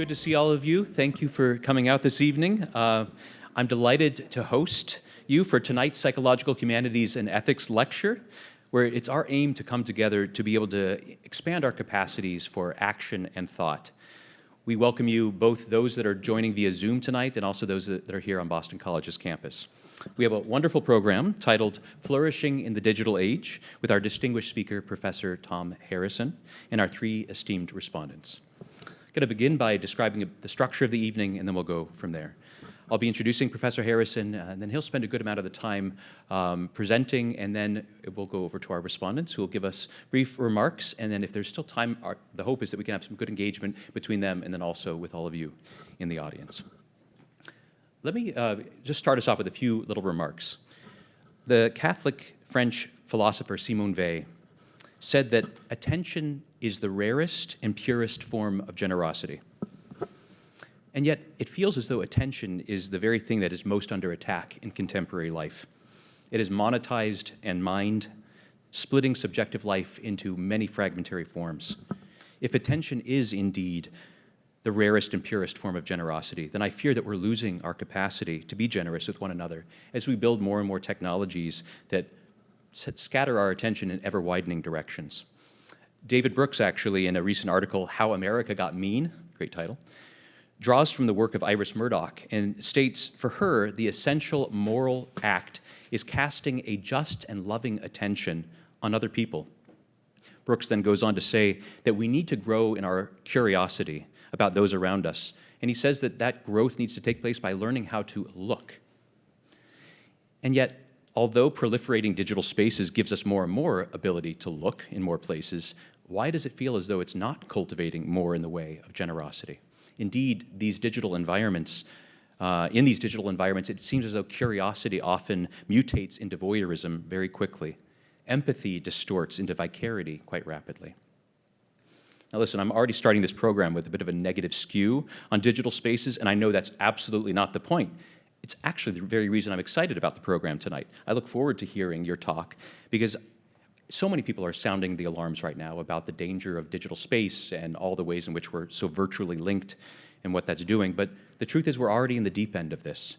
good to see all of you. Thank you for coming out this evening. I'm delighted to host you for tonight's Psychological Humanities and Ethics lecture, where it's our aim to come together to be able to expand our capacities for action and thought. We welcome you, both those that are joining via Zoom tonight and also those that are here on Boston College's campus. We have a wonderful program titled Flourishing in the Digital Age with our distinguished speaker, Professor Tom Harrison, and our three esteemed respondents. I'm going to begin by describing the structure of the evening, and then we'll go from there. I'll be introducing Professor Harrison, and then he'll spend a good amount of the time presenting, and then we'll go over to our respondents, who will give us brief remarks, and then if there's still time, the hope is that we can have some good engagement between them and then also with all of you in the audience. Let me just start us off with a few little remarks. The Catholic French philosopher Simone Weil said that attention is the rarest and purest form of generosity. And yet, it feels as though attention is the very thing that is most under attack in contemporary life. It is monetized and mined, splitting subjective life into many fragmentary forms. If attention is indeed the rarest and purest form of generosity, then I fear that we're losing our capacity to be generous with one another as we build more and more technologies that scatter our attention in ever-widening directions. David Brooks, actually, in a recent article, How America Got Mean, great title, draws from the work of Iris Murdoch and states, for her, the essential moral act is casting a just and loving attention on other people. Brooks then goes on to say that we need to grow in our curiosity about those around us. And he says that that growth needs to take place by learning how to look. And yet, although proliferating digital spaces gives us more and more ability to look in more places, why does it feel as though it's not cultivating more in the way of generosity? Indeed, in these digital environments, it seems as though curiosity often mutates into voyeurism very quickly. Empathy distorts into vicarity quite rapidly. Now listen, I'm already starting this program with a bit of a negative skew on digital spaces, and I know that's absolutely not the point. It's actually the very reason I'm excited about the program tonight. I look forward to hearing your talk because so many people are sounding the alarms right now about the danger of digital space and all the ways in which we're so virtually linked and what that's doing. But the truth is we're already in the deep end of this.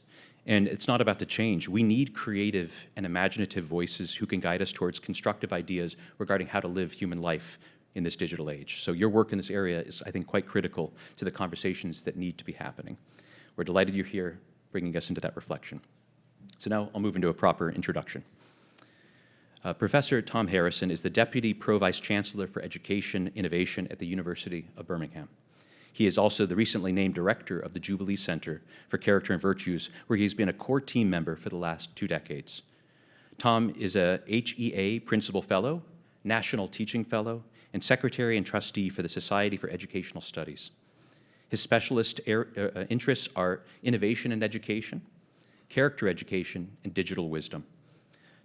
And it's not about to change. We need creative and imaginative voices who can guide us towards constructive ideas regarding how to live human life in this digital age. So your work in this area is, I think, quite critical to the conversations that need to be happening. We're delighted you're here, bringing us into that reflection. So now I'll move into a proper introduction. Professor Tom Harrison is the Deputy Pro-Vice Chancellor for Education Innovation at the University of Birmingham. He is also the recently named Director of the Jubilee Center for Character and Virtues, where he's been a core team member for the last 2 decades. Tom is a HEA Principal Fellow, National Teaching Fellow, and Secretary and Trustee for the Society for Educational Studies. His specialist interests are innovation and education, character education, and digital wisdom.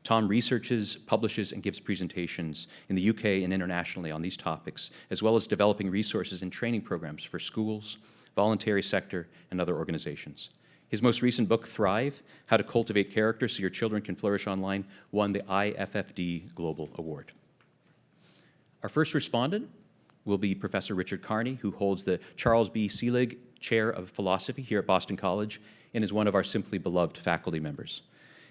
Tom researches, publishes, and gives presentations in the UK and internationally on these topics, as well as developing resources and training programs for schools, voluntary sector, and other organizations. His most recent book, Thrive, How to Cultivate Character So Your Children Can Flourish Online, won the IFFD Global Award. Our first respondent will be Professor Richard Carney, who holds the Charles B. Selig Chair of Philosophy here at Boston College and is one of our simply beloved faculty members.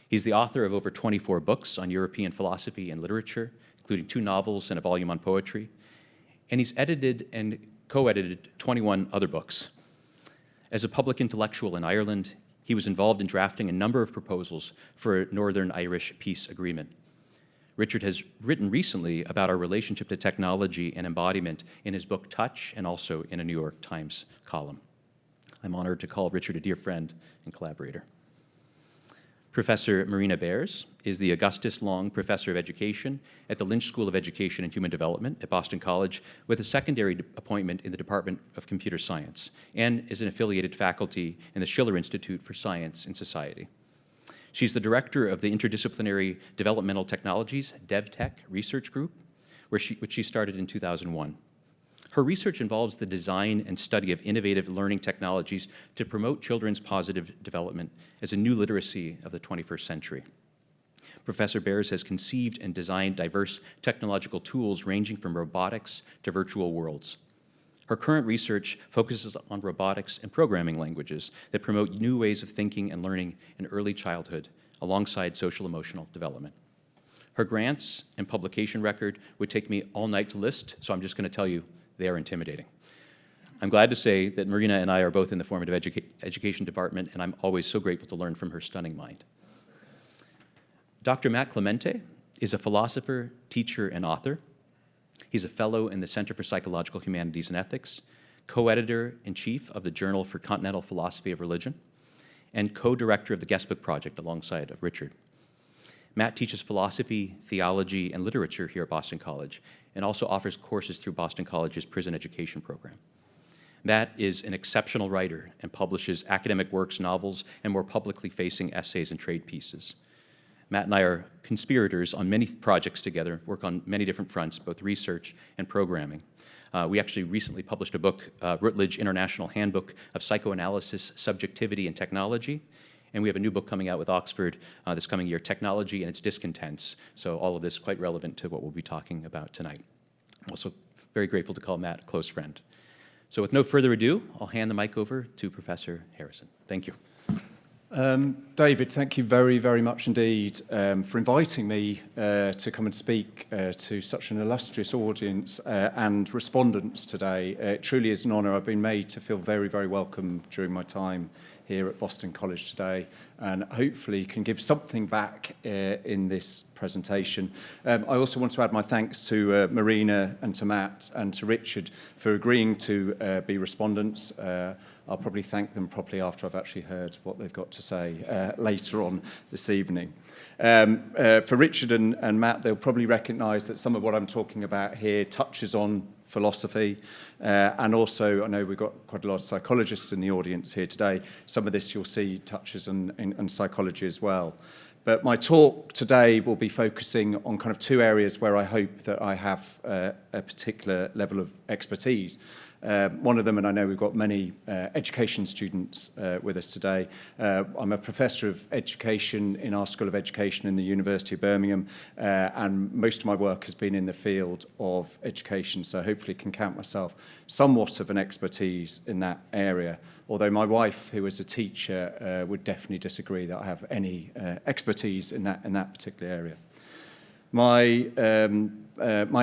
He's the author of over 24 books on European philosophy and literature, including 2 novels and a volume on poetry, and he's edited and co-edited 21 other books. As a public intellectual in Ireland, he was involved in drafting a number of proposals for a Northern Irish peace agreement. Richard has written recently about our relationship to technology and embodiment in his book Touch and also in a New York Times column. I'm honored to call Richard a dear friend and collaborator. Professor Marina Bears is the Augustus Long Professor of Education at the Lynch School of Education and Human Development at Boston College with a secondary appointment in the Department of Computer Science and is an affiliated faculty in the Schiller Institute for Science and Society. She's the director of the Interdisciplinary Developmental Technologies, DevTech Research Group, which she started in 2001. Her research involves the design and study of innovative learning technologies to promote children's positive development as a new literacy of the 21st century. Professor Bears has conceived and designed diverse technological tools ranging from robotics to virtual worlds. Her current research focuses on robotics and programming languages that promote new ways of thinking and learning in early childhood alongside social-emotional development. Her grants and publication record would take me all night to list, so I'm just going to tell you they are intimidating. I'm glad to say that Marina and I are both in the formative education department, and I'm always so grateful to learn from her stunning mind. Dr. Matt Clemente is a philosopher, teacher, and author. He's a fellow in the Center for Psychological Humanities and Ethics, co-editor-in-chief of the Journal for Continental Philosophy of Religion, and co-director of the Guestbook Project alongside of Richard. Matt teaches philosophy, theology, and literature here at Boston College, and also offers courses through Boston College's prison education program. Matt is an exceptional writer and publishes academic works, novels, and more publicly facing essays and trade pieces. Matt and I are conspirators on many projects together, work on many different fronts, both research and programming. We actually recently published a book, Routledge International Handbook of Psychoanalysis, Subjectivity, and Technology. And we have a new book coming out with Oxford this coming year, Technology and Its Discontents. So all of this quite relevant to what we'll be talking about tonight. I'm also very grateful to call Matt a close friend. So with no further ado, I'll hand the mic over to Professor Harrison. Thank you. David, thank you very, very much indeed for inviting me to come and speak to such an illustrious audience and respondents today. It truly is an honour. I've been made to feel very, very welcome during my time here at Boston College today, and hopefully can give something back in this presentation. I also want to add my thanks to Marina and to Matt and to Richard for agreeing to be respondents. I'll probably thank them properly after I've actually heard what they've got to say later on this evening. For Richard and Matt, they'll probably recognise that some of what I'm talking about here touches on philosophy, and also I know we've got quite a lot of psychologists in the audience here today. Some of this you'll see touches on psychology as well. But my talk today will be focusing on kind of two areas where I hope that I have a particular level of expertise. One of them, and I know we've got many education students with us today. I'm a professor of education in our School of Education in the University of Birmingham, and most of my work has been in the field of education, so hopefully can count myself somewhat of an expertise in that area. Although my wife, who is a teacher, would definitely disagree that I have any expertise in that particular area. My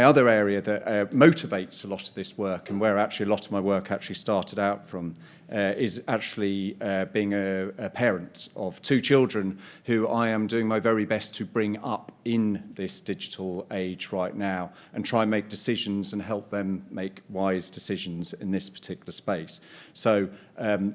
other area that motivates a lot of this work, and where actually a lot of my work actually started out from, is actually being a parent of two children who I am doing my very best to bring up in this digital age right now and try and make decisions and help them make wise decisions in this particular space. So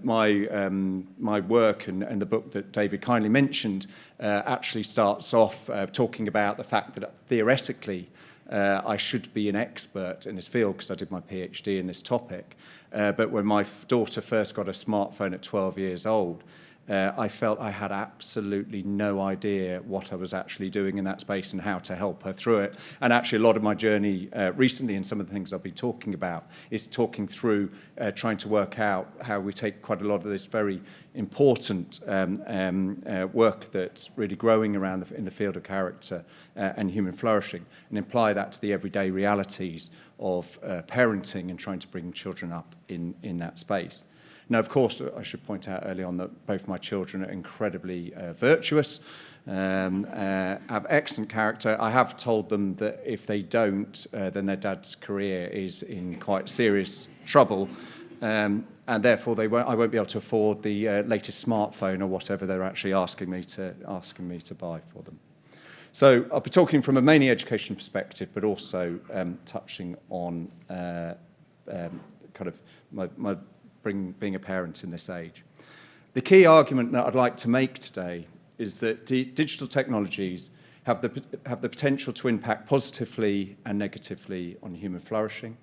my work and the book that David kindly mentioned actually starts off talking about the fact that theoretically I should be an expert in this field because I did my PhD in this topic. But when my daughter first got a smartphone at 12 years old, I felt I had absolutely no idea what I was actually doing in that space and how to help her through it. And actually a lot of my journey recently, and some of the things I've been talking about, is talking through trying to work out how we take quite a lot of this very important work that's really growing around in the field of character and human flourishing and apply that to the everyday realities of parenting and trying to bring children up in that space. Now, of course, I should point out early on that both my children are incredibly virtuous, have excellent character. I have told them that if they don't, then their dad's career is in quite serious trouble, and therefore I won't be able to afford the latest smartphone or whatever they're actually asking me to buy for them. So I'll be talking from a mainly education perspective, but also touching on kind of my being a parent in this age. The key argument that I'd like to make today is that digital technologies have the potential to impact positively and negatively on human flourishing,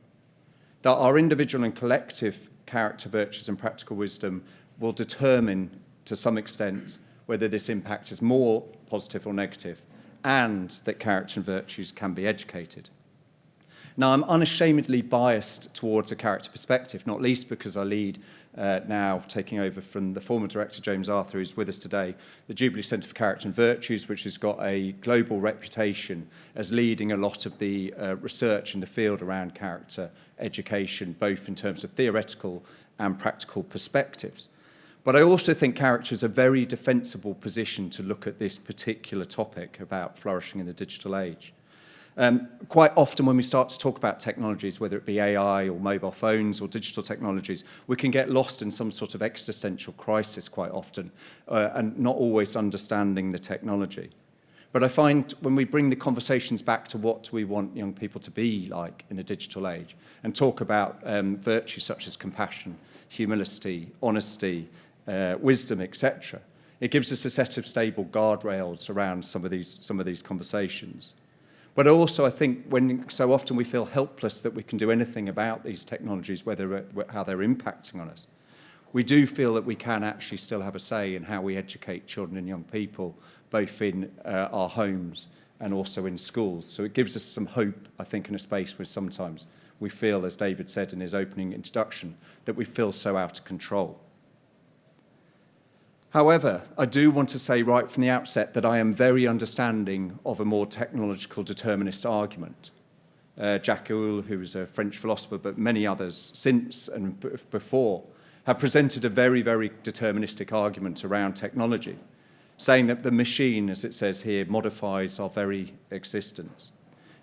that our individual and collective character, virtues and practical wisdom will determine to some extent whether this impact is more positive or negative, and that character and virtues can be educated. Now, I'm unashamedly biased towards a character perspective, not least because I lead, now taking over from the former director, James Arthur, who's with us today, the Jubilee Centre for Character and Virtues, which has got a global reputation as leading a lot of the research in the field around character education, both in terms of theoretical and practical perspectives. But I also think character is a very defensible position to look at this particular topic about flourishing in the digital age. Quite often when we start to talk about technologies, whether it be AI or mobile phones or digital technologies, we can get lost in some sort of existential crisis quite often and not always understanding the technology. But I find when we bring the conversations back to what do we want young people to be like in a digital age and talk about virtues such as compassion, humility, honesty, wisdom, etc., it gives us a set of stable guardrails around some of these conversations. But also, I think when so often we feel helpless that we can do anything about these technologies, how they're impacting on us, we do feel that we can actually still have a say in how we educate children and young people, both in our homes and also in schools. So it gives us some hope, I think, in a space where sometimes we feel, as David said in his opening introduction, that we feel so out of control. However, I do want to say right from the outset that I am very understanding of a more technological determinist argument. Jacques Ellul, who was a French philosopher, but many others since and before, have presented a very, very deterministic argument around technology, saying that the machine, as it says here, modifies our very existence.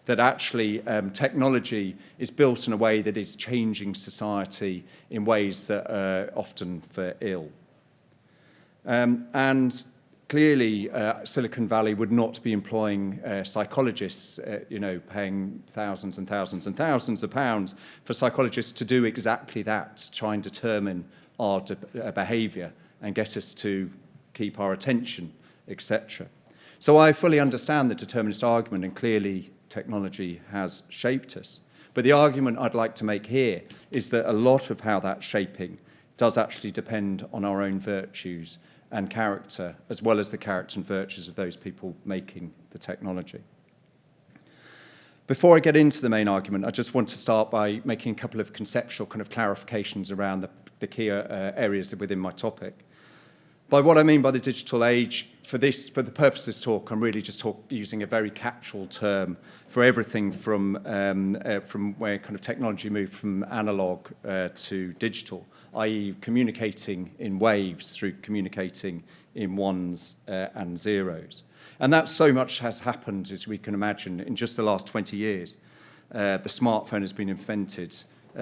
That actually technology is built in a way that is changing society in ways that are often for ill. And clearly, Silicon Valley would not be employing psychologists, paying thousands and thousands and thousands of pounds for psychologists to do exactly that, to try and determine our behaviour and get us to keep our attention, etc. So I fully understand the determinist argument, and clearly technology has shaped us. But the argument I'd like to make here is that a lot of how that's shaping does actually depend on our own virtues and character, as well as the character and virtues of those people making the technology. Before I get into the main argument, I just want to start by making a couple of conceptual kind of clarifications around the key areas within my topic. By what I mean by the digital age, for the purpose of this talk, I'm really just using a very catch-all term for everything from where kind of technology moved from analog to digital, i.e. communicating in waves through communicating in ones and zeros. And that so much has happened, as we can imagine, in just the last 20 years. The smartphone has been invented.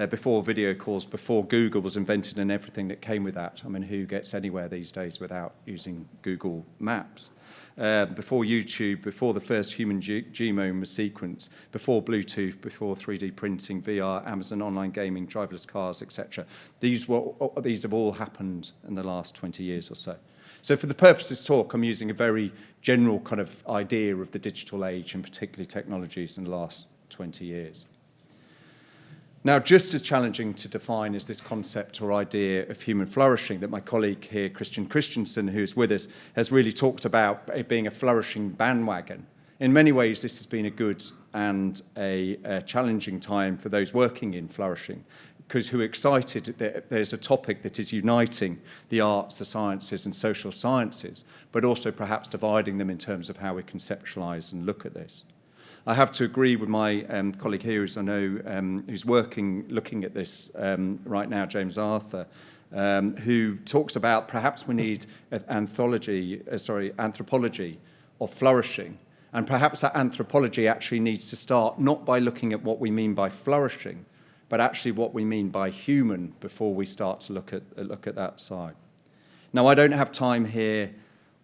Before video calls, before Google was invented and everything that came with that. I mean, who gets anywhere these days without using Google Maps? Before YouTube, before the first human genome was sequenced, before Bluetooth, before 3D printing, VR, Amazon online gaming, driverless cars, etc. These have all happened in the last 20 years or so. So for the purpose of this talk, I'm using a very general kind of idea of the digital age and particularly technologies in the last 20 years. Now, just as challenging to define is this concept or idea of human flourishing that my colleague here, Christian Christensen, who's with us, has really talked about it being a flourishing bandwagon. In many ways, this has been a good and a challenging time for those working in flourishing, because who are excited that there's a topic that is uniting the arts, the sciences and social sciences, but also perhaps dividing them in terms of how we conceptualise and look at this. I have to agree with my colleague here, who's I know who's looking at this right now, James Arthur, who talks about perhaps we need anthropology of flourishing, and perhaps that anthropology actually needs to start not by looking at what we mean by flourishing, but actually what we mean by human before we start to look at that side. Now, I don't have time here,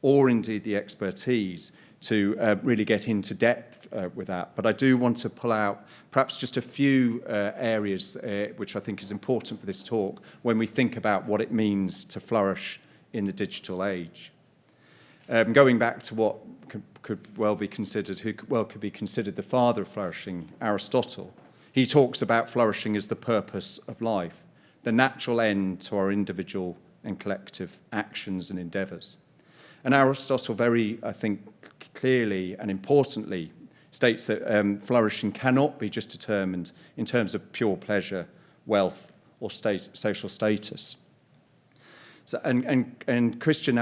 or indeed the expertise, to really get into depth with that. But I do want to pull out perhaps just a few areas which I think is important for this talk when we think about what it means to flourish in the digital age. Going back to what could be considered the father of flourishing, Aristotle, he talks about flourishing as the purpose of life, the natural end to our individual and collective actions and endeavours. And Aristotle very, I think, clearly and importantly states that flourishing cannot be just determined in terms of pure pleasure, wealth, or social status. So, and Christian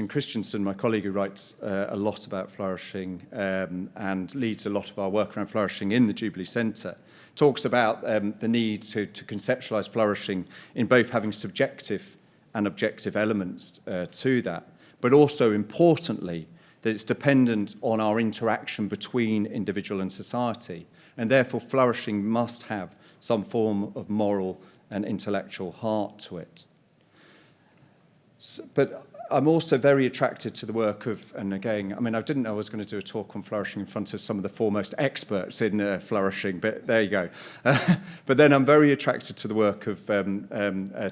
Christensen, my colleague who writes a lot about flourishing and leads a lot of our work around flourishing in the Jubilee Centre, talks about the need to conceptualise flourishing in both having subjective and objective elements to that, but also importantly that it's dependent on our interaction between individual and society, and therefore flourishing must have some form of moral and intellectual heart to it. But I'm also very attracted to the work of, and again, I mean, I didn't know I was going to do a talk on flourishing in front of some of the foremost experts in flourishing, but there you go. But then I'm very attracted to the work of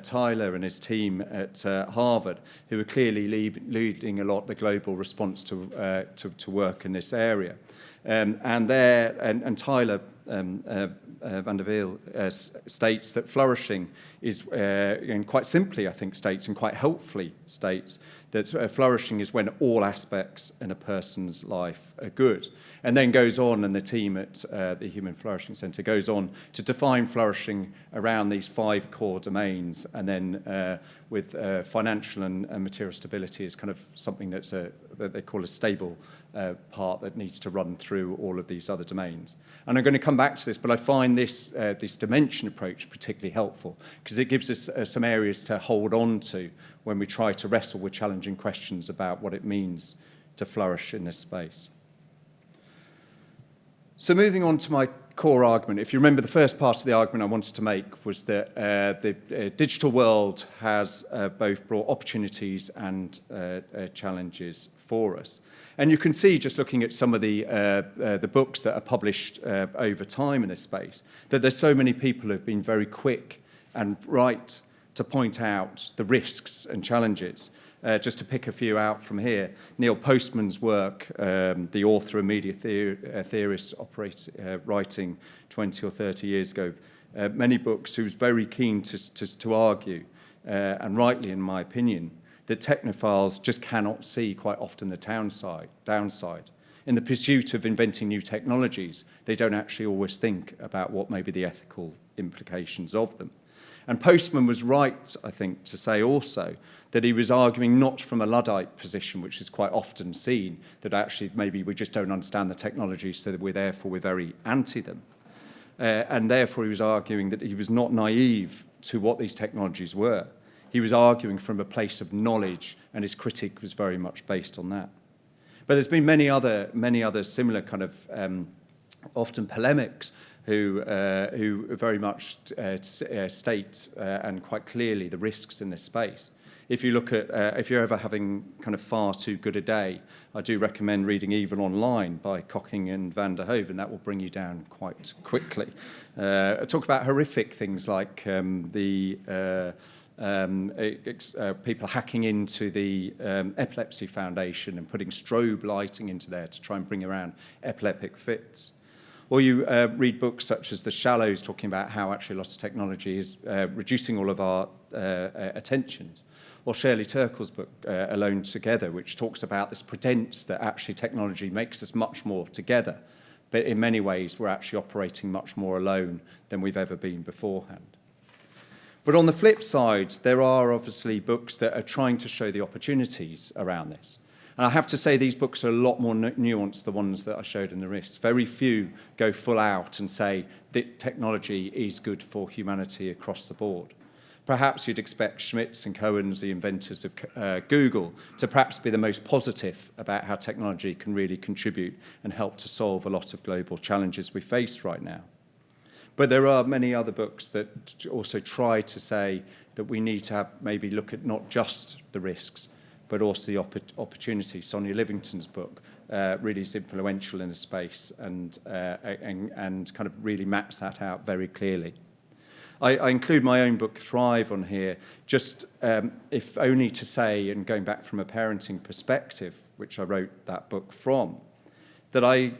Tyler and his team at Harvard, who are clearly leading a lot of the global response to work in this area. And Tyler Van der Veel states that flourishing is, and quite simply I think states, and quite helpfully states, that flourishing is when all aspects in a person's life are good. And then goes on, and the team at the Human Flourishing Centre goes on to define flourishing around these 5 core domains, and then with financial and material stability is kind of something that they call a stable part that needs to run through all of these other domains. And I'm going to come back to this, but I find this dimension approach particularly helpful because it gives us some areas to hold on to when we try to wrestle with challenging questions about what it means to flourish in this space. So moving on to my core argument, if you remember the first part of the argument I wanted to make was that the digital world has both brought opportunities and challenges for us. And you can see, just looking at some of the books that are published over time in this space, that there's so many people who have been very quick and right to point out the risks and challenges. Just to pick a few out from here, Neil Postman's work, the author and media theorist writing 20 or 30 years ago, many books, who was very keen to argue, and rightly in my opinion, that technophiles just cannot see quite often the downside. In the pursuit of inventing new technologies, they don't actually always think about what may be the ethical implications of them. And Postman was right, I think, to say also that he was arguing not from a Luddite position, which is quite often seen, that actually maybe we just don't understand the technology, so that we're very anti them. And therefore he was arguing that he was not naive to what these technologies were. He was arguing from a place of knowledge, and his critique was very much based on that. But there's been many other similar kind of often polemics who very much state and quite clearly the risks in this space. If you look at, if you're ever having kind of far too good a day, I do recommend reading Evil Online by Cocking and Van der Hoeven. That will bring you down quite quickly. Talk about horrific things like people hacking into the Epilepsy Foundation and putting strobe lighting into there to try and bring around epileptic fits. Or you read books such as The Shallows, talking about how actually a lot of technology is reducing all of our attentions. Or Shirley Turkle's book, Alone Together, which talks about this pretense that actually technology makes us much more together. But in many ways, we're actually operating much more alone than we've ever been beforehand. But on the flip side, there are obviously books that are trying to show the opportunities around this. And I have to say these books are a lot more nuanced, the ones that I showed in the risks. Very few go full out and say that technology is good for humanity across the board. Perhaps you'd expect Schmitz and Cohen's, the inventors of Google, to perhaps be the most positive about how technology can really contribute and help to solve a lot of global challenges we face right now. But there are many other books that also try to say that we need to maybe look at not just the risks, but also the opportunities. Sonia Livington's book really is influential in the space and kind of really maps that out very clearly. I include my own book, Thrive, on here, just if only to say, and going back from a parenting perspective, which I wrote that book from, that I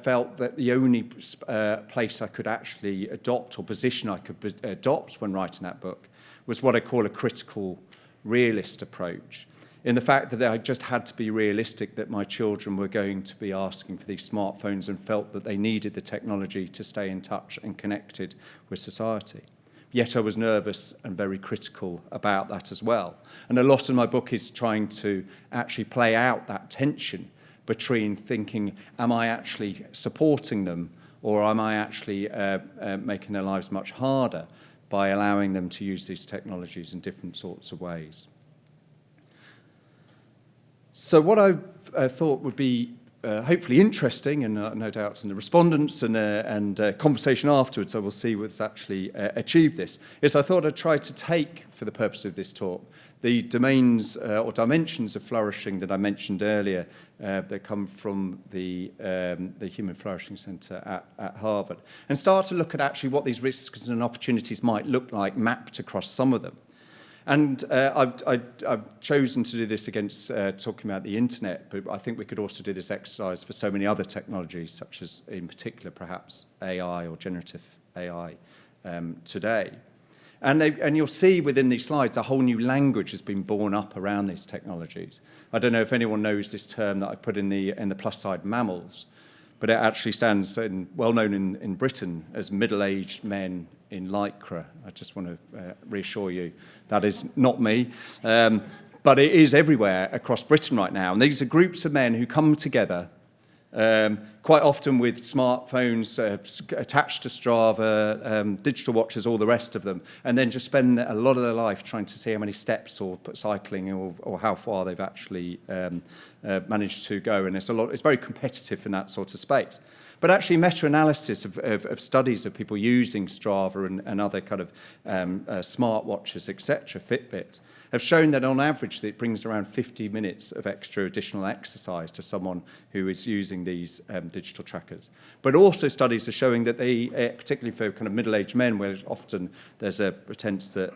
felt that the only place I could actually adopt, or position I could adopt when writing that book, was what I call a critical realist approach. in the fact that I just had to be realistic that my children were going to be asking for these smartphones and felt that they needed the technology to stay in touch and connected with society. Yet I was nervous and very critical about that as well. And a lot of my book is trying to actually play out that tension between thinking, am I actually supporting them, or am I actually making their lives much harder by allowing them to use these technologies in different sorts of ways? So what I thought would be hopefully interesting, and no doubt in the respondents and conversation afterwards, I will see what's actually achieved this, is I thought I'd try to take, for the purpose of this talk, the domains or dimensions of flourishing that I mentioned earlier that come from the Human Flourishing Centre at Harvard, and start to look at actually what these risks and opportunities might look like mapped across some of them. And I've chosen to do this against talking about the internet, but I think we could also do this exercise for so many other technologies, such as, in particular, perhaps AI or generative AI today. And you'll see within these slides a whole new language has been born up around these technologies. I don't know if anyone knows this term that I put in the plus side mammals, but it actually stands well known in Britain as middle-aged men in lycra. I just want to reassure you that is not me, but it is everywhere across Britain right now. And these are groups of men who come together, quite often with smartphones attached to Strava, digital watches, all the rest of them, and then just spend a lot of their life trying to see how many steps or cycling or how far they've actually managed to go. And it's very competitive in that sort of space. But actually, meta-analysis of studies of people using Strava and other kind of smartwatches, etc., Fitbit, have shown that on average it brings around 50 minutes of extra additional exercise to someone who is using these digital trackers. But also studies are showing that they, particularly for kind of middle-aged men, where often there's a pretense that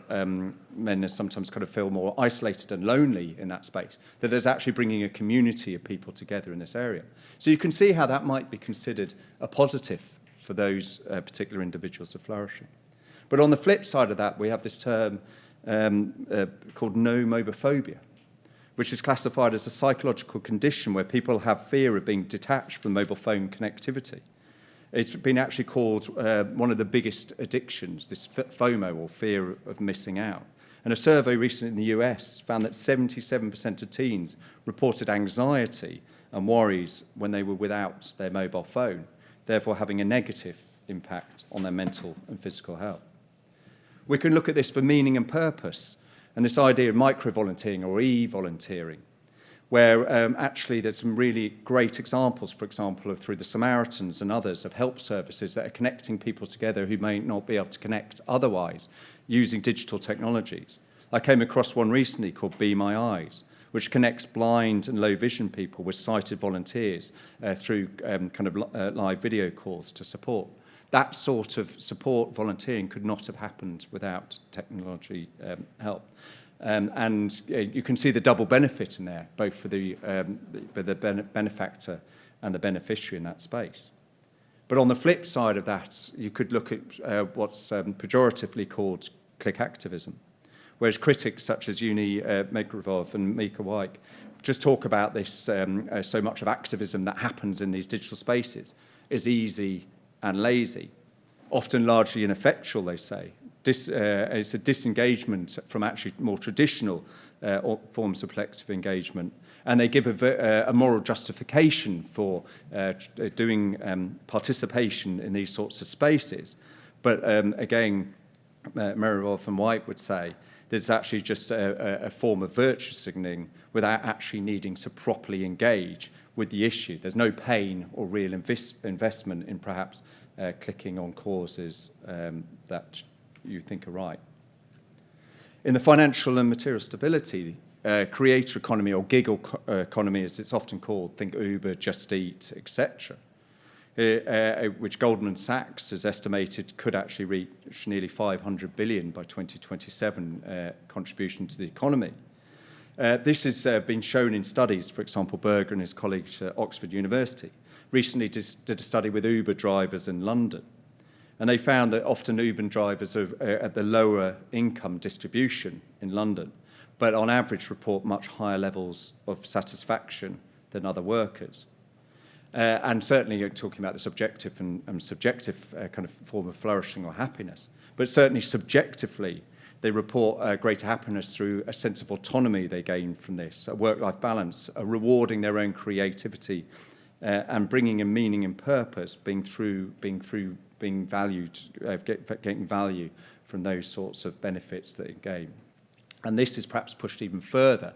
men sometimes kind of feel more isolated and lonely in that space, that there's actually bringing a community of people together in this area. So you can see how that might be considered a positive for those particular individuals of flourishing. But on the flip side of that, we have this term called nomobophobia, which is classified as a psychological condition where people have fear of being detached from mobile phone connectivity. It's been actually called one of the biggest addictions, this FOMO, or fear of missing out. And a survey recently in the US found that 77% of teens reported anxiety and worries when they were without their mobile phone, therefore having a negative impact on their mental and physical health. We can look at this for meaning and purpose, and this idea of micro-volunteering or e-volunteering, where actually there's some really great examples, for example, of through the Samaritans and others, of help services that are connecting people together who may not be able to connect otherwise using digital technologies. I came across one recently called Be My Eyes, which connects blind and low vision people with sighted volunteers through live video calls to support. That sort of support volunteering could not have happened without technology help. And you can see the double benefit in there, both for the benefactor and the beneficiary in that space. But on the flip side of that, you could look at what's pejoratively called click activism, whereas critics such as Uni Megravov and Mika White just talk about this so much of activism that happens in these digital spaces is easy and lazy, often largely ineffectual, they say. It's a disengagement from actually more traditional forms of collective engagement, and they give a moral justification for doing participation in these sorts of spaces. But again, Merivov and White would say that it's actually just a form of virtue signalling without actually needing to properly engage with the issue. There's no pain or real investment in perhaps clicking on causes that you think are right. In the financial and material stability, creator economy or gig economy, as it's often called, think Uber, Just Eat, etc., which Goldman Sachs has estimated could actually reach nearly 500 billion by 2027 contribution to the economy. This has been shown in studies. For example, Berger and his colleagues at Oxford University recently did a study with Uber drivers in London. And they found that often Uber drivers are at the lower income distribution in London, but on average report much higher levels of satisfaction than other workers. And certainly you're talking about this objective and subjective kind of form of flourishing or happiness, but certainly subjectively they report greater happiness through a sense of autonomy they gain from this, a work-life balance, a rewarding their own creativity, and bringing in meaning and purpose, being valued, getting value from those sorts of benefits that it gain. And this is perhaps pushed even further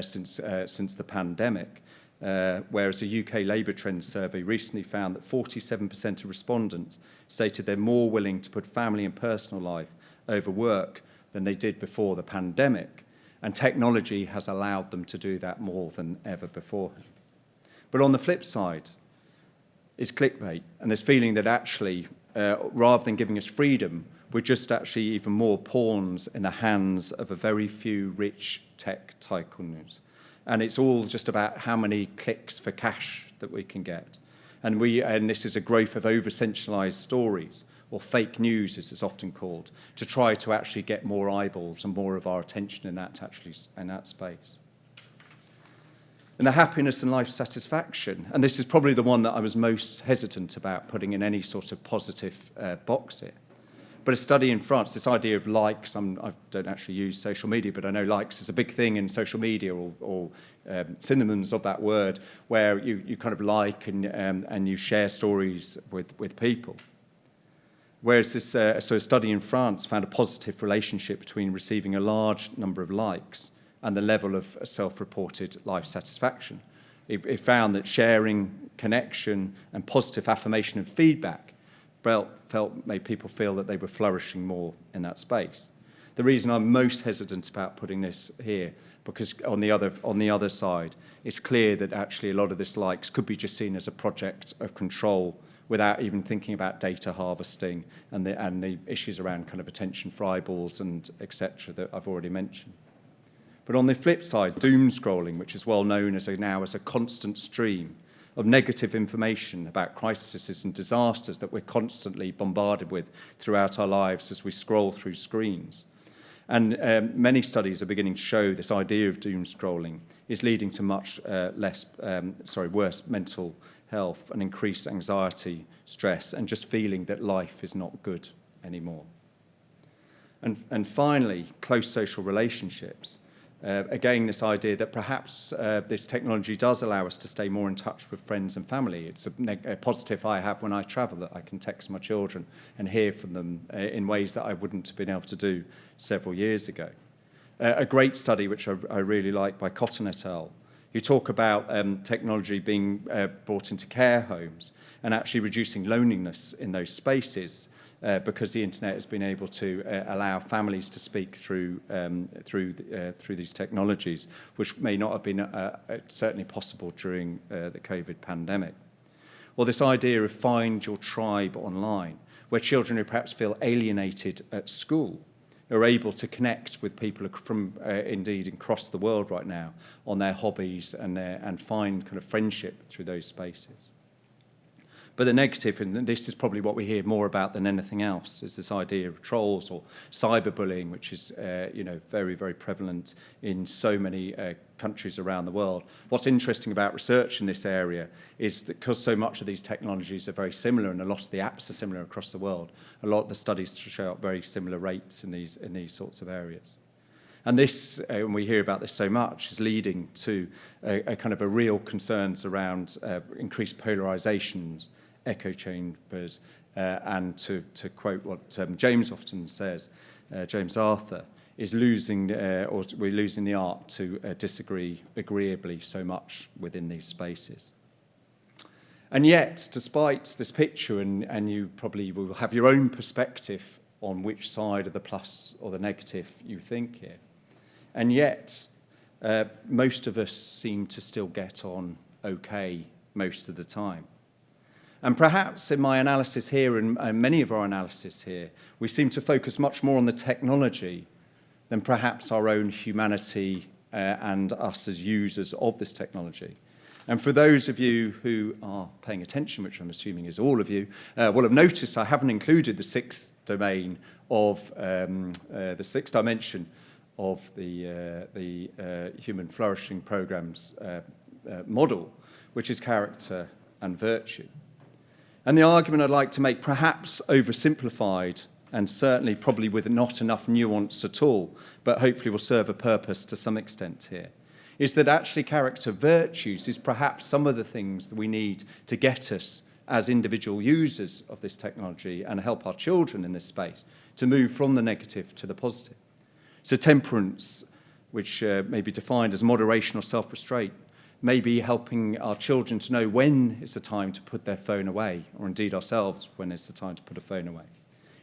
since the pandemic, whereas a UK Labour Trends survey recently found that 47% of respondents stated they're more willing to put family and personal life over work than they did before the pandemic, and technology has allowed them to do that more than ever before. But on the flip side, it's clickbait, and this feeling that actually, rather than giving us freedom, we're just actually even more pawns in the hands of a very few rich tech tycoons. And it's all just about how many clicks for cash that we can get. And this is a growth of over-sensationalized stories, or fake news as it's often called, to try to actually get more eyeballs and more of our attention in that space. And the happiness and life satisfaction, and this is probably the one that I was most hesitant about putting in any sort of positive box here. But a study in France, this idea of likes, I don't actually use social media, but I know likes is a big thing in social media, or synonyms of that word, where you kind of like and you share stories with people. Whereas this a study in France found a positive relationship between receiving a large number of likes and the level of self-reported life satisfaction. It found that sharing, connection, and positive affirmation and feedback made people feel that they were flourishing more in that space. The reason I'm most hesitant about putting this here, because on the other side, it's clear that actually a lot of this likes could be just seen as a project of control without even thinking about data harvesting and the issues around kind of attention for eyeballs and etc. that I've already mentioned. But on the flip side, doom scrolling, which is well known now as a constant stream of negative information about crises and disasters that we're constantly bombarded with throughout our lives as we scroll through screens. And many studies are beginning to show this idea of doom scrolling is leading to much worse mental health and increased anxiety, stress, and just feeling that life is not good anymore. And finally, close social relationships. Again, this idea that perhaps this technology does allow us to stay more in touch with friends and family. It's a positive I have when I travel, that I can text my children and hear from them in ways that I wouldn't have been able to do several years ago. A great study, which I really like, by Cotton et al., who talk about technology being brought into care homes and actually reducing loneliness in those spaces, because the internet has been able to allow families to speak through these technologies, which may not have been certainly possible during the COVID pandemic. Or this idea of find your tribe online, where children who perhaps feel alienated at school are able to connect with people from indeed across the world right now on their hobbies and find kind of friendship through those spaces. But the negative, and this is probably what we hear more about than anything else, is this idea of trolls or cyberbullying, which is very, very prevalent in so many countries around the world. What's interesting about research in this area is that because so much of these technologies are very similar and a lot of the apps are similar across the world, a lot of the studies show up very similar rates in these sorts of areas. And this, and we hear about this so much, is leading to a kind of a real concerns around increased polarizations, echo chambers, and to quote what James often says, James Arthur, is we're losing the art to disagree agreeably so much within these spaces. And yet, despite this picture, and you probably will have your own perspective on which side of the plus or the negative you think here, and yet most of us seem to still get on okay most of the time. And perhaps in my analysis here and many of our analysis here, we seem to focus much more on the technology than perhaps our own humanity and us as users of this technology. And for those of you who are paying attention, which I'm assuming is all of you, will have noticed I haven't included the sixth domain of the sixth dimension of the Human Flourishing Programme's model, which is character and virtue. And the argument I'd like to make, perhaps oversimplified, and certainly probably with not enough nuance at all, but hopefully will serve a purpose to some extent here, is that actually character virtues is perhaps some of the things that we need to get us as individual users of this technology and help our children in this space to move from the negative to the positive. So temperance, which may be defined as moderation or self-restraint, may be helping our children to know when is the time to put their phone away, or indeed ourselves when is the time to put a phone away.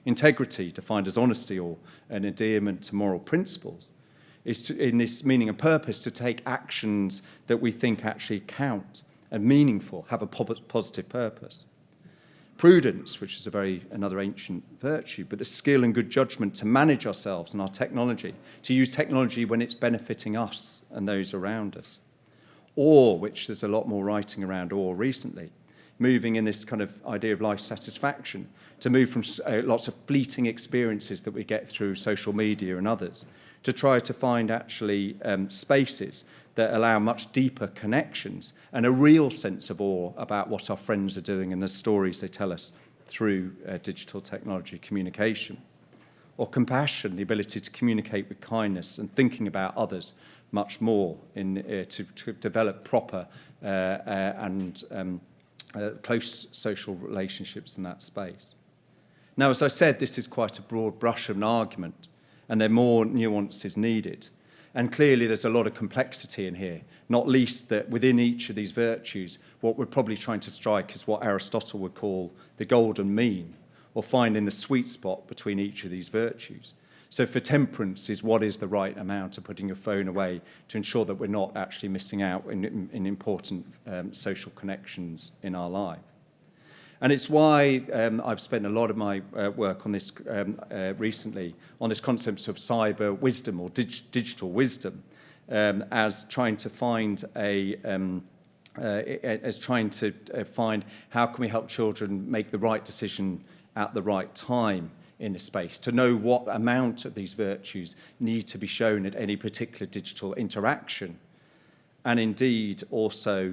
Integrity, defined as honesty or an adherence to moral principles, is to, in this meaning and purpose, to take actions that we think actually count and meaningful, have a positive purpose. Prudence, which is another ancient virtue, but a skill and good judgment to manage ourselves and our technology, to use technology when it's benefiting us and those around us. Awe, which there's a lot more writing around awe recently, moving in this kind of idea of life satisfaction, to move from lots of fleeting experiences that we get through social media and others, to try to find actually spaces that allow much deeper connections and a real sense of awe about what our friends are doing and the stories they tell us through digital technology communication. Or compassion, the ability to communicate with kindness and thinking about others much more to develop proper and close social relationships in that space. Now, as I said, this is quite a broad brush of an argument, and there are more nuances needed. And clearly there's a lot of complexity in here, not least that within each of these virtues, what we're probably trying to strike is what Aristotle would call the golden mean, or finding the sweet spot between each of these virtues. So for temperance is what is the right amount of putting your phone away to ensure that we're not actually missing out in important social connections in our life. And it's why I've spent a lot of my work on this recently, on this concept of cyber wisdom or digital wisdom, as trying to find find how can we help children make the right decision at the right time in this space, to know what amount of these virtues need to be shown at any particular digital interaction. And indeed, also,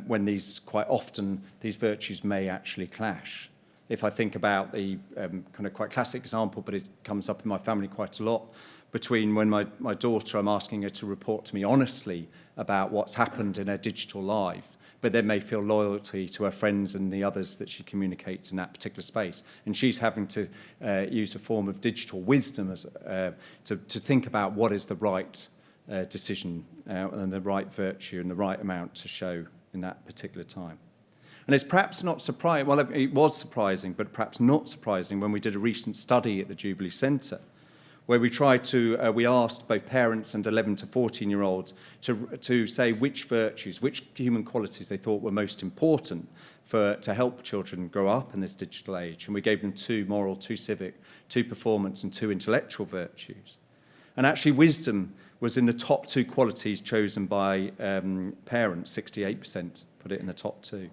when quite often these virtues may actually clash. If I think about the kind of quite classic example, but it comes up in my family quite a lot, between when my daughter, I'm asking her to report to me honestly about what's happened in her digital life, but then may feel loyalty to her friends and the others that she communicates in that particular space. And she's having to use a form of digital wisdom to think about what is the right decision and the right virtue and the right amount to show in that particular time. And it's perhaps not surprising, well, it was surprising, but perhaps not surprising when we did a recent study at the Jubilee Centre, where we asked both parents and 11 to 14-year-olds to say which virtues, which human qualities they thought were most important to help children grow up in this digital age. And we gave them 2 moral, 2 civic, 2 performance, and 2 intellectual virtues. And actually wisdom was in the top 2 qualities chosen by parents, 68% put it in the top 2.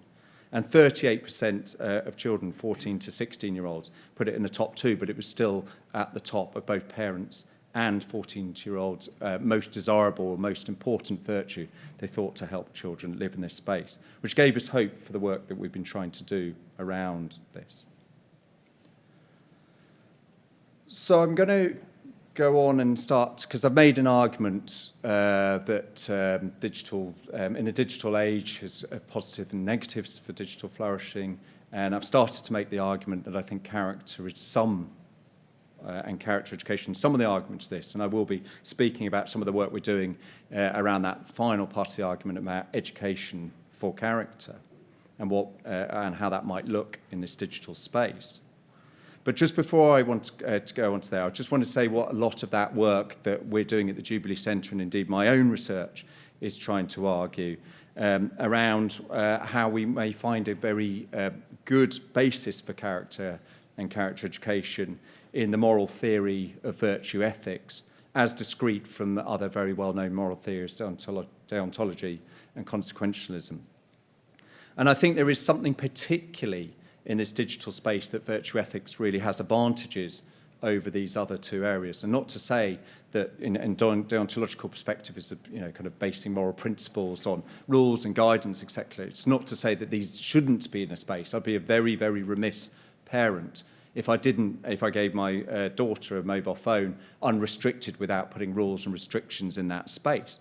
And 38% of children, 14 to 16-year-olds, put it in the top 2, but it was still at the top of both parents and 14-year-olds' most desirable or most important virtue they thought to help children live in this space, which gave us hope for the work that we've been trying to do around this. So I'm going to go on and start, because I've made an argument that in the digital age has positive and negatives for digital flourishing, and I've started to make the argument that I think character is and character education, some of the arguments of this, and I will be speaking about some of the work we're doing around that final part of the argument about education for character and how that might look in this digital space. But just before I want to go on to there, I just want to say what a lot of that work that we're doing at the Jubilee Centre, and indeed my own research, is trying to argue around how we may find a very good basis for character and character education in the moral theory of virtue ethics, as discrete from the other very well-known moral theories, deontology and consequentialism. And I think there is something particularly in this digital space that virtue ethics really has advantages over these other two areas. And not to say that in deontological perspective is, kind of basing moral principles on rules and guidance, etc. It's not to say that these shouldn't be in a space. I'd be a very, very remiss parent if I gave my daughter a mobile phone unrestricted without putting rules and restrictions in that space.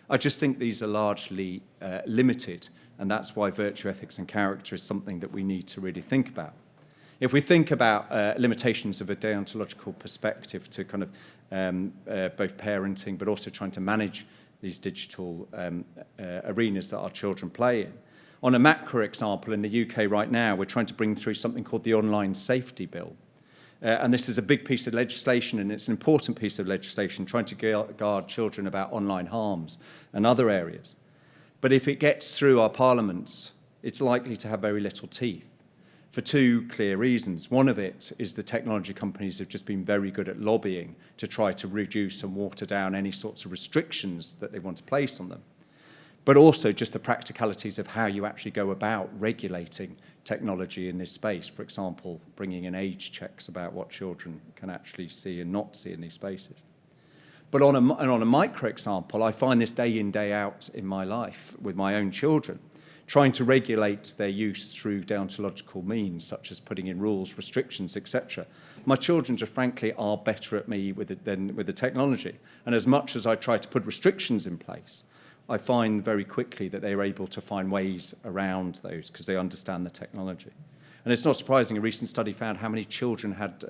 I just think these are largely limited, and that's why virtue ethics and character is something that we need to really think about. If we think about limitations of a deontological perspective to kind of both parenting but also trying to manage these digital arenas that our children play in. On a macro example, in the UK right now, we're trying to bring through something called the Online Safety Bill. And this is a big piece of legislation, and it's an important piece of legislation, trying to guard children about online harms and other areas. But if it gets through our parliaments, it's likely to have very little teeth for two clear reasons. One of it is the technology companies have just been very good at lobbying to try to reduce and water down any sorts of restrictions that they want to place on them. But also just the practicalities of how you actually go about regulating technology in this space. For example, bringing in age checks about what children can actually see and not see in these spaces. But on a micro example, I find this day in, day out in my life with my own children, trying to regulate their use through deontological means, such as putting in rules, restrictions, etc. My children, just frankly, are better at me than with the technology. And as much as I try to put restrictions in place, I find very quickly that they're able to find ways around those because they understand the technology. And it's not surprising, a recent study found how many children had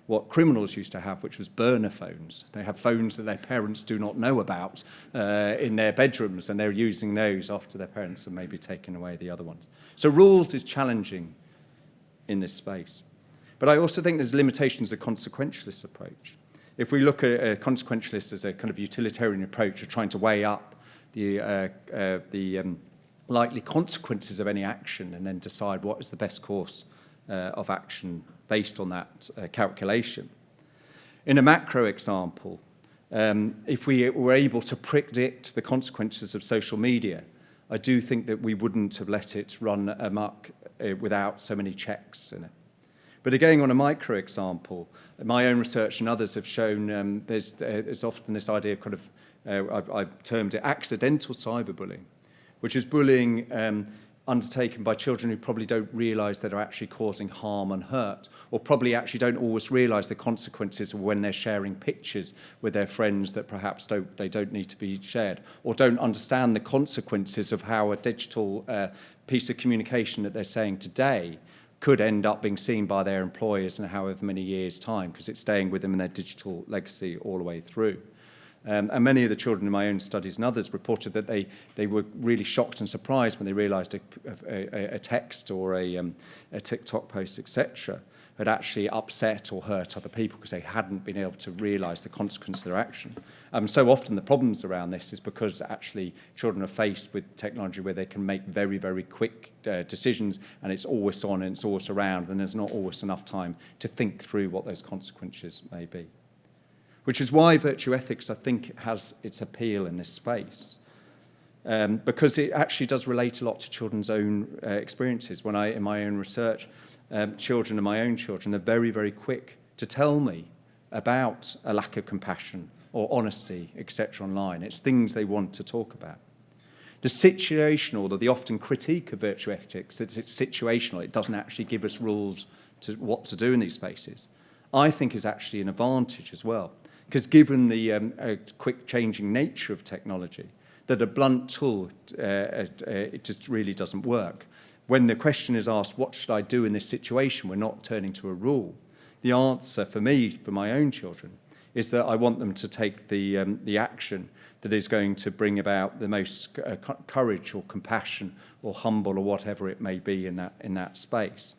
what criminals used to have, which was burner phones. They have phones that their parents do not know about in their bedrooms, and they're using those after their parents have maybe taken away the other ones. So rules is challenging in this space. But I also think there's limitations of the consequentialist approach. If we look at a consequentialist as a kind of utilitarian approach of trying to weigh up the likely consequences of any action and then decide what is the best course of action based on that calculation. In a macro example, if we were able to predict the consequences of social media, I do think that we wouldn't have let it run amok without so many checks in it. But again, on a micro example, my own research and others have shown there's often this idea of kind of, I've termed it accidental cyberbullying, which is bullying undertaken by children who probably don't realise that are actually causing harm and hurt, or probably actually don't always realise the consequences of when they're sharing pictures with their friends that perhaps they don't need to be shared, or don't understand the consequences of how a digital piece of communication that they're saying today could end up being seen by their employers in however many years' time, because it's staying with them in their digital legacy all the way through. And many of the children in my own studies and others reported that they were really shocked and surprised when they realised a text or a TikTok post, etc., had actually upset or hurt other people because they hadn't been able to realise the consequence of their action. So often the problems around this is because actually children are faced with technology where they can make very, very quick decisions, and it's always on and it's always around, and there's not always enough time to think through what those consequences may be. Which is why virtue ethics, I think, has its appeal in this space, because it actually does relate a lot to children's own experiences. When in my own research, children and my own children are very, very quick to tell me about a lack of compassion or honesty, etc. online. It's things they want to talk about. The situational, or the often critique of virtue ethics, that it's situational, it doesn't actually give us rules to what to do in these spaces, I think is actually an advantage as well. Because given the quick changing nature of technology, that a blunt tool, it just really doesn't work. When the question is asked, what should I do in this situation, we're not turning to a rule. The answer for me, for my own children, is that I want them to take the action that is going to bring about the most courage or compassion or humble or whatever it may be in that space.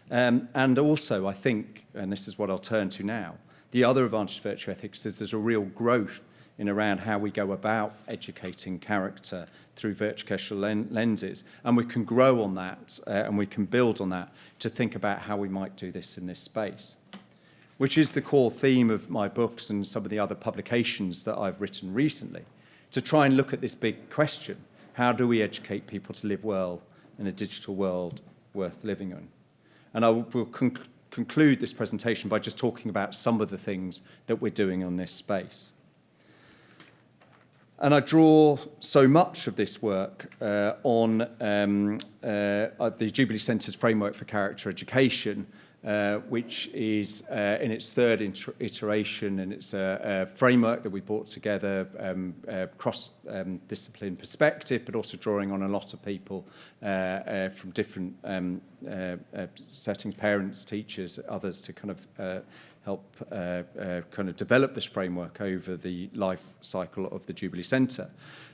And also, I think, and this is what I'll turn to now, the other advantage of virtue ethics is there's a real growth in around how we go about educating character through virtual lenses. And we can grow on that and we can build on that to think about how we might do this in this space, which is the core theme of my books and some of the other publications that I've written recently, to try and look at this big question: how do we educate people to live well in a digital world worth living in? And I will conclude this presentation by just talking about some of the things that we're doing on this space. And I draw so much of this work on the Jubilee Centre's Framework for Character Education, which is in its third iteration, and it's a framework that we brought together cross-discipline perspective, but also drawing on a lot of people from different settings, parents, teachers, others, to kind of help kind of develop this framework over the life cycle of the Jubilee Centre.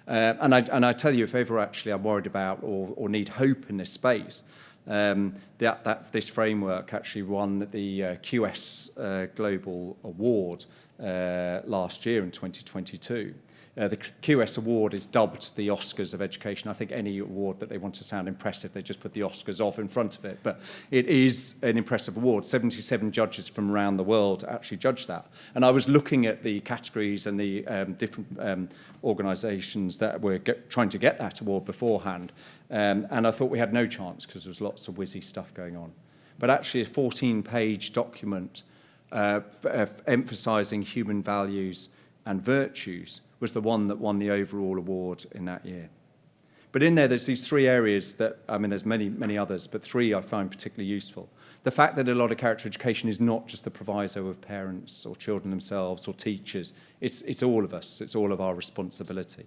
And I tell you, if ever actually I'm worried about or need hope in this space, this framework actually won the QS Global Award last year in 2022. The QS Award is dubbed the Oscars of education. I think any award that they want to sound impressive, they just put the Oscars off in front of it. But it is an impressive award. 77 judges from around the world actually judged that. And I was looking at the categories and the different organisations that were trying to get that award beforehand. And I thought we had no chance because there was lots of whizzy stuff going on. But actually a 14-page document emphasising human values and virtues was the one that won the overall award in that year. But in there's these three areas that, I mean, there's many others, but three I find particularly useful. The fact that a lot of character education is not just the proviso of parents or children themselves or teachers. It's all of us. It's all of our responsibility.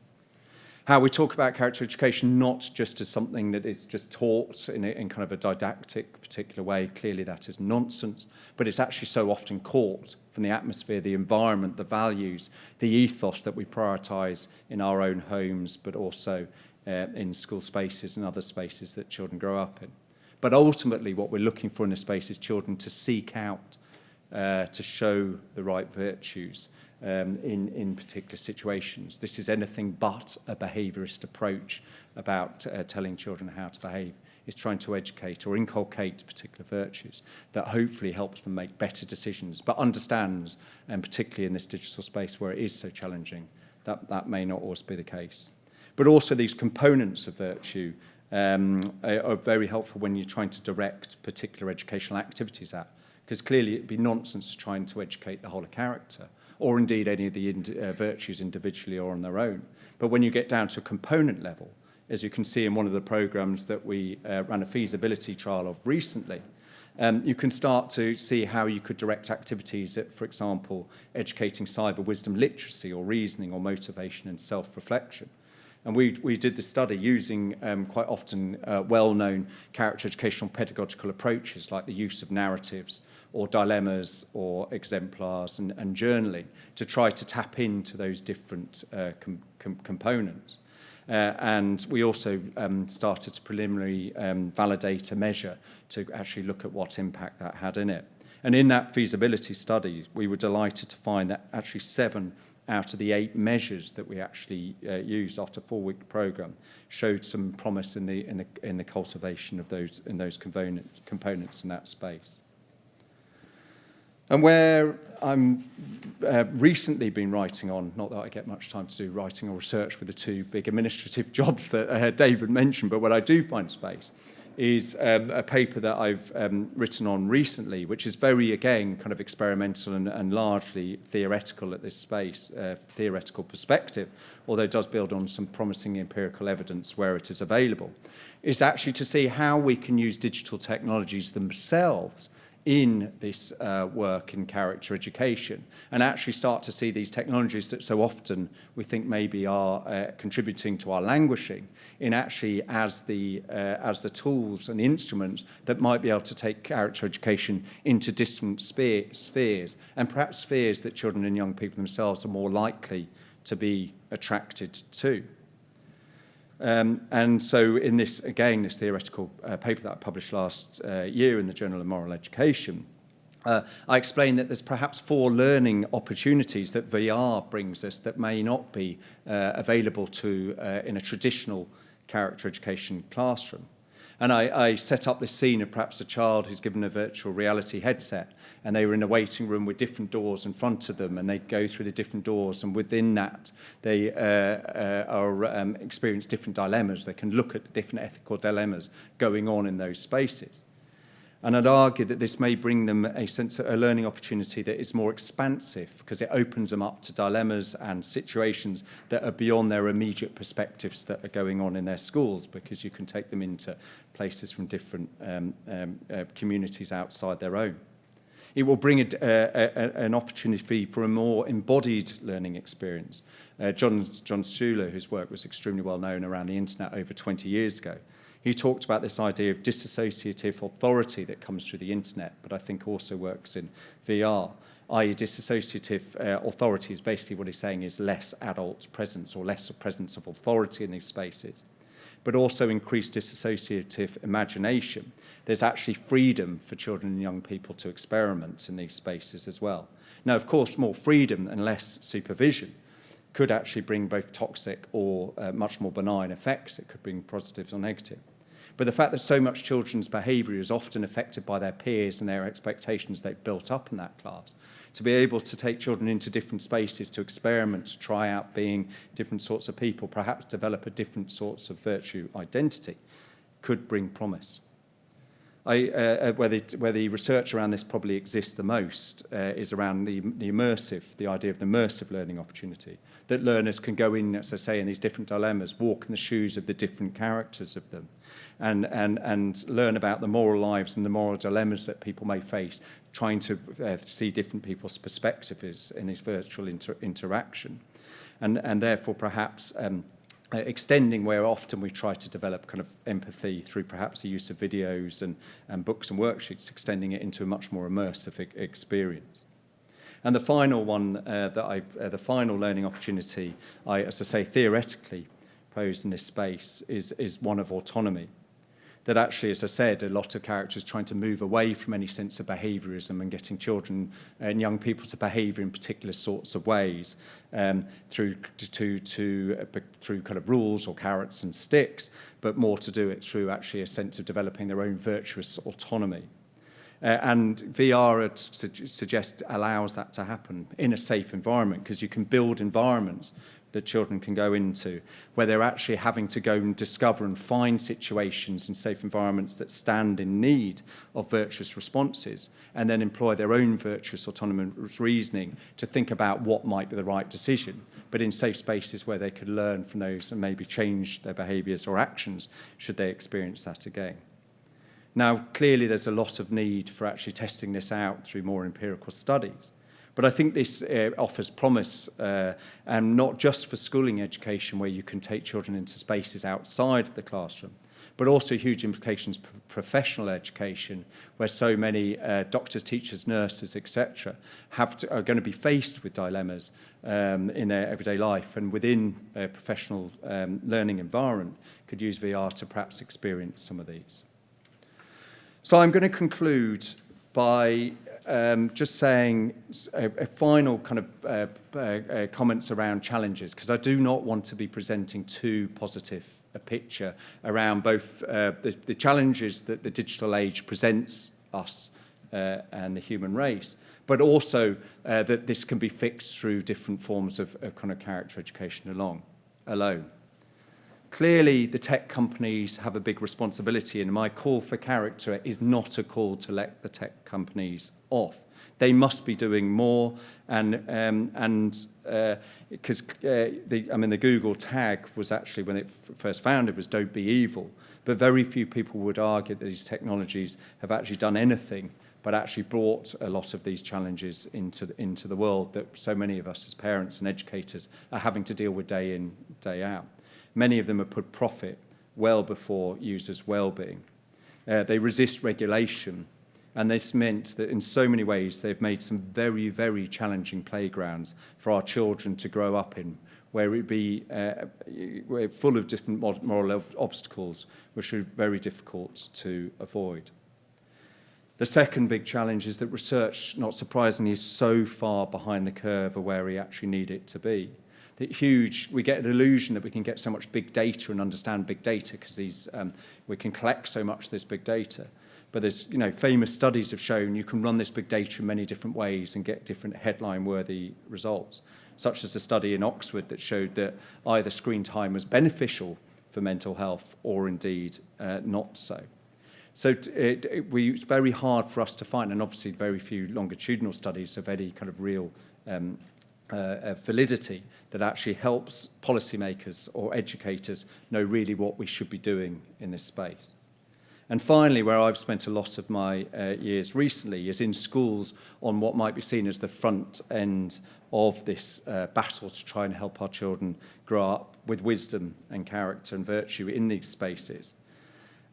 How we talk about character education not just as something that is just taught in kind of a didactic particular way. Clearly that is nonsense, but it's actually so often caught from the atmosphere, the environment, the values, the ethos that we prioritise in our own homes, but also in school spaces and other spaces that children grow up in. But ultimately what we're looking for in this space is children to seek out, to show the right virtues, in particular situations. This is anything but a behaviourist approach about telling children how to behave. It's trying to educate or inculcate particular virtues that hopefully helps them make better decisions, but understands, and particularly in this digital space where it is so challenging, that may not always be the case. But also these components of virtue are very helpful when you're trying to direct particular educational activities at, because clearly it'd be nonsense trying to educate the whole of character, or indeed any of the virtues individually or on their own. But when you get down to a component level, as you can see in one of the programs that we ran a feasibility trial of recently, you can start to see how you could direct activities at, for example, educating cyber wisdom literacy or reasoning or motivation and self-reflection. And we did the study using quite often well-known character educational pedagogical approaches like the use of narratives or dilemmas or exemplars and journaling to try to tap into those different components. And we also started to preliminary validate a measure to actually look at what impact that had in it. And in that feasibility study, we were delighted to find that actually 7 out of the 8 measures that we actually used after a 4-week program showed some promise in the cultivation of those components in that space. And where I'm recently been writing on, not that I get much time to do writing or research with the 2 big administrative jobs that David mentioned, but what I do find space is a paper that I've written on recently, which is very, again, kind of experimental and largely theoretical at this space, theoretical perspective, although it does build on some promising empirical evidence where it is available, is actually to see how we can use digital technologies themselves in this work in character education and actually start to see these technologies that so often we think maybe are contributing to our languishing in actually as the tools and the instruments that might be able to take character education into distant spheres and perhaps spheres that children and young people themselves are more likely to be attracted to. And so in this, again, this theoretical paper that I published last year in the Journal of Moral Education, I explained that there's perhaps 4 learning opportunities that VR brings us that may not be available to in a traditional character education classroom. And I set up this scene of perhaps a child who's given a virtual reality headset, and they were in a waiting room with different doors in front of them, and they'd go through the different doors, and within that, they experience different dilemmas. They can look at different ethical dilemmas going on in those spaces. And I'd argue that this may bring them a learning opportunity that is more expansive because it opens them up to dilemmas and situations that are beyond their immediate perspectives that are going on in their schools, because you can take them into places from different communities outside their own. It will bring an opportunity for a more embodied learning experience. John Schuler, whose work was extremely well known around the internet over 20 years ago, he talked about this idea of disassociative authority that comes through the internet, but I think also works in VR, i.e. disassociative authority is basically what he's saying is less adult presence or less presence of authority in these spaces, but also increased disassociative imagination. There's actually freedom for children and young people to experiment in these spaces as well. Now, of course, more freedom and less supervision could actually bring both toxic or much more benign effects. It could bring positives or negative. But the fact that so much children's behaviour is often affected by their peers and their expectations they've built up in that class, to be able to take children into different spaces to experiment, to try out being different sorts of people, perhaps develop a different sorts of virtue identity, could bring promise. Where the research around this probably exists the most is around the idea of the immersive learning opportunity, that learners can go in, as I say, in these different dilemmas, walk in the shoes of the different characters of them, and learn about the moral lives and the moral dilemmas that people may face, trying to see different people's perspectives in this virtual interaction. And therefore, perhaps extending where often we try to develop kind of empathy through perhaps the use of videos and books and worksheets, extending it into a much more immersive experience. And the final one, the final learning opportunity, as I say, theoretically posed in this space is one of autonomy. That actually, as I said, a lot of characters trying to move away from any sense of behaviourism and getting children and young people to behave in particular sorts of ways through kind of rules or carrots and sticks, but more to do it through actually a sense of developing their own virtuous autonomy. And VR suggests allows that to happen in a safe environment, because you can build environments that children can go into where they're actually having to go and discover and find situations in safe environments that stand in need of virtuous responses, and then employ their own virtuous autonomous reasoning to think about what might be the right decision, but in safe spaces where they could learn from those and maybe change their behaviours or actions should they experience that again. Now, clearly there's a lot of need for actually testing this out through more empirical studies. But I think this offers promise, and not just for schooling education where you can take children into spaces outside of the classroom, but also huge implications for professional education, where so many doctors, teachers, nurses, etc., are going to be faced with dilemmas in their everyday life, and within a professional learning environment could use VR to perhaps experience some of these. So I'm going to conclude by just saying a final kind of comments around challenges, because I do not want to be presenting too positive a picture around both the challenges that the digital age presents us and the human race, but also that this can be fixed through different forms of kind of character education alone. Clearly, the tech companies have a big responsibility, and my call for character is not a call to let the tech companies off. They must be doing more, because the Google tag was actually, when it first founded, was "Don't be evil." But very few people would argue that these technologies have actually done anything but actually brought a lot of these challenges into the world that so many of us as parents and educators are having to deal with day in, day out. Many of them have put profit well before users' well-being. They resist regulation, and this meant that in so many ways they've made some very, very challenging playgrounds for our children to grow up in, where it be full of different moral obstacles, which are very difficult to avoid. The second big challenge is that research, not surprisingly, is so far behind the curve of where we actually need it to be. We get an illusion that we can get so much big data and understand big data because we can collect so much of this big data. But there's, famous studies have shown you can run this big data in many different ways and get different headline-worthy results, such as a study in Oxford that showed that either screen time was beneficial for mental health or indeed not so. So it's very hard for us to find, and obviously very few longitudinal studies of any kind of real validity that actually helps policymakers or educators know really what we should be doing in this space. And finally, where I've spent a lot of my years recently is in schools on what might be seen as the front end of this battle to try and help our children grow up with wisdom and character and virtue in these spaces.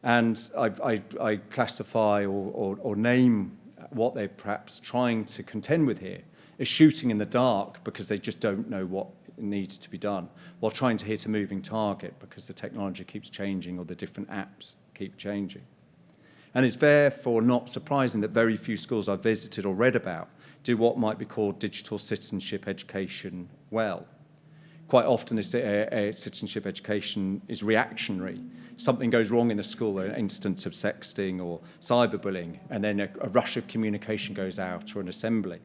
And I classify or name what they're perhaps trying to contend with here as shooting in the dark because they just don't know what needs to be done, while trying to hit a moving target because the technology keeps changing or the different apps keep changing. And it's therefore not surprising that very few schools I've visited or read about do what might be called digital citizenship education well. Quite often, this citizenship education is reactionary. Something goes wrong in the school, an instance of sexting or cyberbullying, and then a rush of communication goes out or an assembly.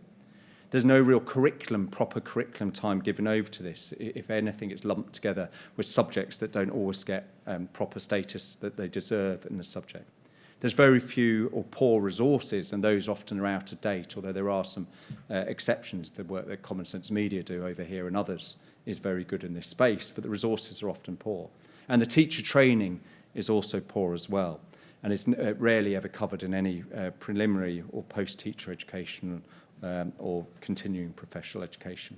There's no real proper curriculum time given over to this. If anything, it's lumped together with subjects that don't always get proper status that they deserve in the subject. There's very few or poor resources, and those often are out of date, although there are some exceptions to the work that Common Sense Media do over here and others is very good in this space, but the resources are often poor. And the teacher training is also poor as well, and is rarely ever covered in any preliminary or post-teacher education or continuing professional education.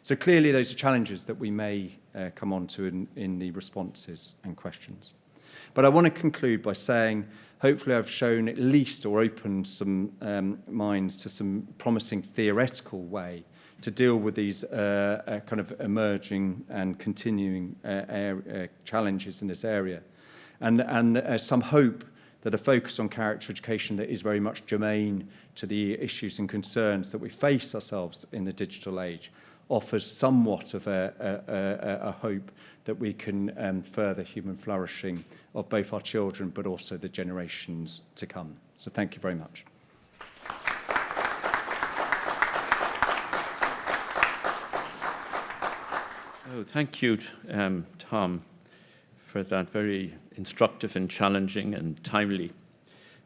So clearly those are challenges that we may come on to in the responses and questions. But I want to conclude by saying, hopefully I've shown at least or opened some minds to some promising theoretical way to deal with these kind of emerging and continuing challenges in this area. And some hope that a focus on character education that is very much germane to the issues and concerns that we face ourselves in the digital age offers somewhat of a hope that we can further human flourishing of both our children but also the generations to come. So thank you very much. Oh, thank you, Tom, for that very instructive and challenging and timely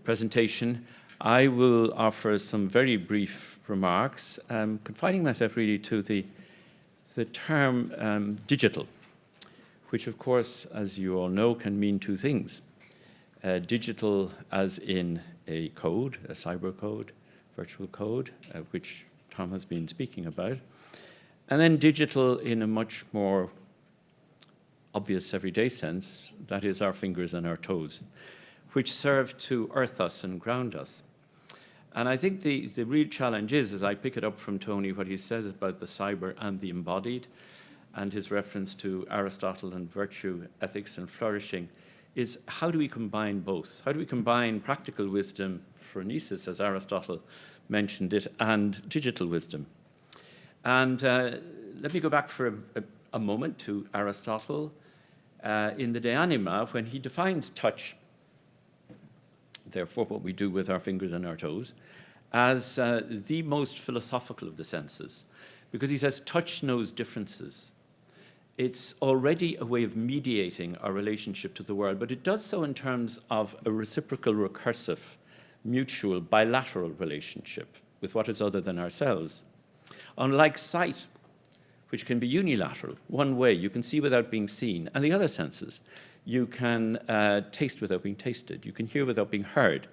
presentation. I will offer some very brief remarks, confining myself really to the term digital, which of course, as you all know, can mean two things. Digital as in a code, a cyber code, virtual code, which Tom has been speaking about, and then digital in a much more obvious everyday sense, that is our fingers and our toes, which serve to earth us and ground us. And I think the real challenge is, as I pick it up from Tony, what he says about the cyber and the embodied, and his reference to Aristotle and virtue, ethics, and flourishing, is how do we combine both? How do we combine practical wisdom, phronesis, as Aristotle mentioned it, and digital wisdom? And let me go back for a moment to Aristotle in the De Anima, when he defines touch, therefore what we do with our fingers and our toes, as the most philosophical of the senses, because he says touch knows differences. It's already a way of mediating our relationship to the world, but it does so in terms of a reciprocal, recursive, mutual, bilateral relationship with what is other than ourselves. Unlike sight, which can be unilateral, one way, you can see without being seen, and the other senses, you can taste without being tasted, you can hear without being heard,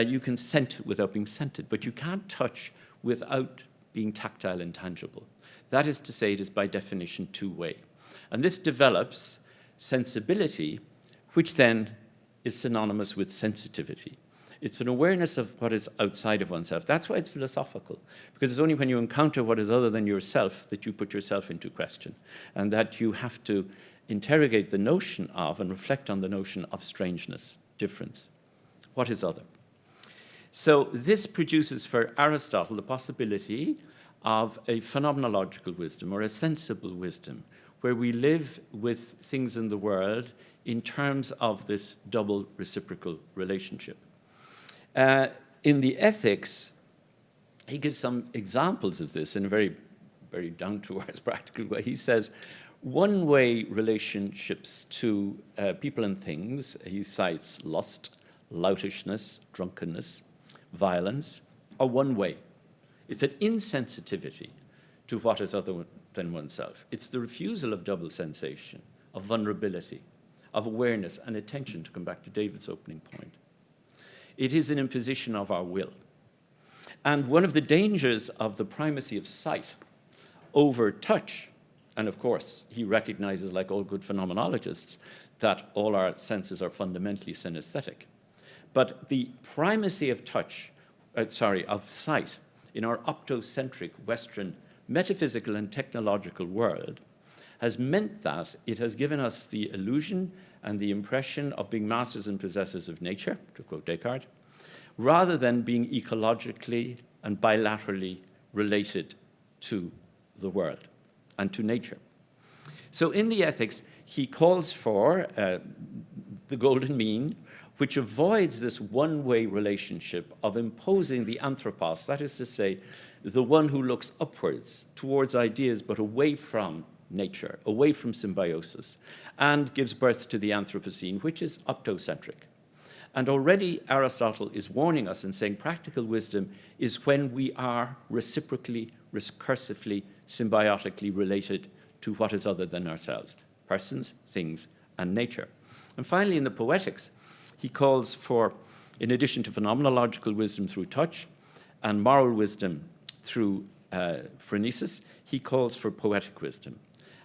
you can scent without being scented, but you can't touch without being tactile and tangible. That is to say, it is by definition two-way. And this develops sensibility, which then is synonymous with sensitivity. It's an awareness of what is outside of oneself. That's why it's philosophical, because it's only when you encounter what is other than yourself that you put yourself into question, and that you have to interrogate the notion of and reflect on the notion of strangeness, difference. What is other? So this produces for Aristotle the possibility of a phenomenological wisdom or a sensible wisdom, where we live with things in the world in terms of this double reciprocal relationship. In the ethics, he gives some examples of this in a very, very down-to-earth practical way. He says, one-way relationships to people and things, he cites lust, loutishness, drunkenness, violence, are one way. It's an insensitivity to what is other than oneself. It's the refusal of double sensation, of vulnerability, of awareness and attention, to come back to David's opening point. It is an imposition of our will. And one of the dangers of the primacy of sight over touch, and of course, he recognizes, like all good phenomenologists, that all our senses are fundamentally synesthetic. But the primacy of of sight in our optocentric Western metaphysical and technological world has meant that it has given us the illusion and the impression of being masters and possessors of nature, to quote Descartes, rather than being ecologically and bilaterally related to the world and to nature. So in the ethics, he calls for the golden mean, which avoids this one-way relationship of imposing the anthropos, that is to say, the one who looks upwards towards ideas but away from nature, away from symbiosis, and gives birth to the Anthropocene, which is optocentric. And already Aristotle is warning us and saying practical wisdom is when we are reciprocally, recursively, symbiotically related to what is other than ourselves, persons, things, and nature. And finally, in the Poetics, he calls for, in addition to phenomenological wisdom through touch and moral wisdom through phronesis, he calls for poetic wisdom.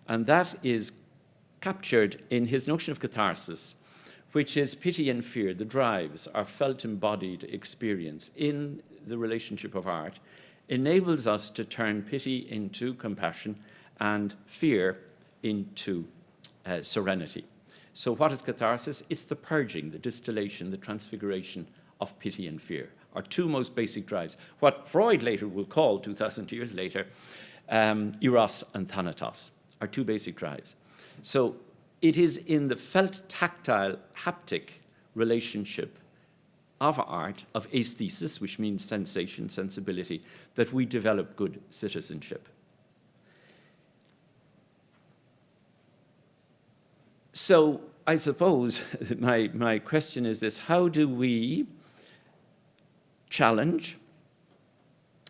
And that is captured in his notion of catharsis, which is pity and fear, the drives, our felt embodied experience in the relationship of art, enables us to turn pity into compassion and fear into serenity. So what is catharsis? It's the purging, the distillation, the transfiguration of pity and fear, our two most basic drives. What Freud later will call, 2,000 years later, eros and thanatos, our two basic drives. So it is in the felt, tactile, haptic relationship of art, of aesthesis, which means sensation, sensibility, that we develop good citizenship. So I suppose my question is this: how do we challenge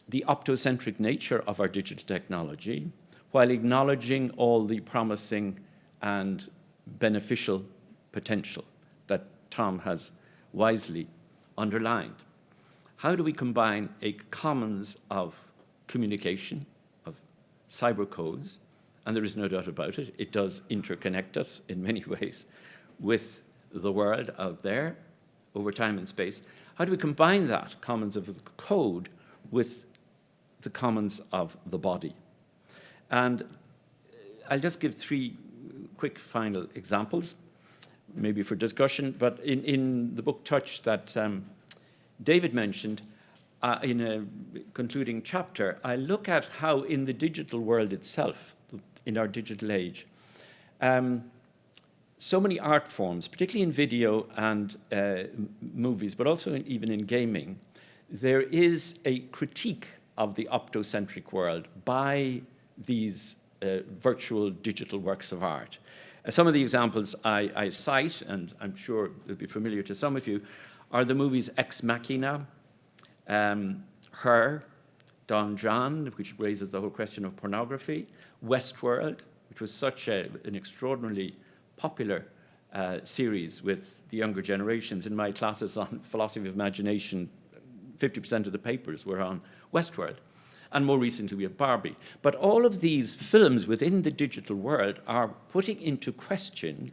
the optocentric nature of our digital technology while acknowledging all the promising and beneficial potential that Tom has wisely underlined? How do we combine a commons of communication, of cyber codes, and there is no doubt about it, it does interconnect us in many ways with the world out there over time and space. How do we combine that commons of the code with the commons of the body? And I'll just give three quick final examples, maybe for discussion, but in the book Touch that David mentioned, in a concluding chapter, I look at how in the digital world itself, in our digital age, so many art forms, particularly in video and movies, but also even in gaming, there is a critique of the optocentric world by these virtual digital works of art. Some of the examples I cite, and I'm sure they'll be familiar to some of you, are the movies Ex Machina, Her, Don John, which raises the whole question of pornography, Westworld, which was such an extraordinarily popular series with the younger generations. In my classes on philosophy of imagination, 50% of the papers were on Westworld. And more recently, we have Barbie. But all of these films within the digital world are putting into question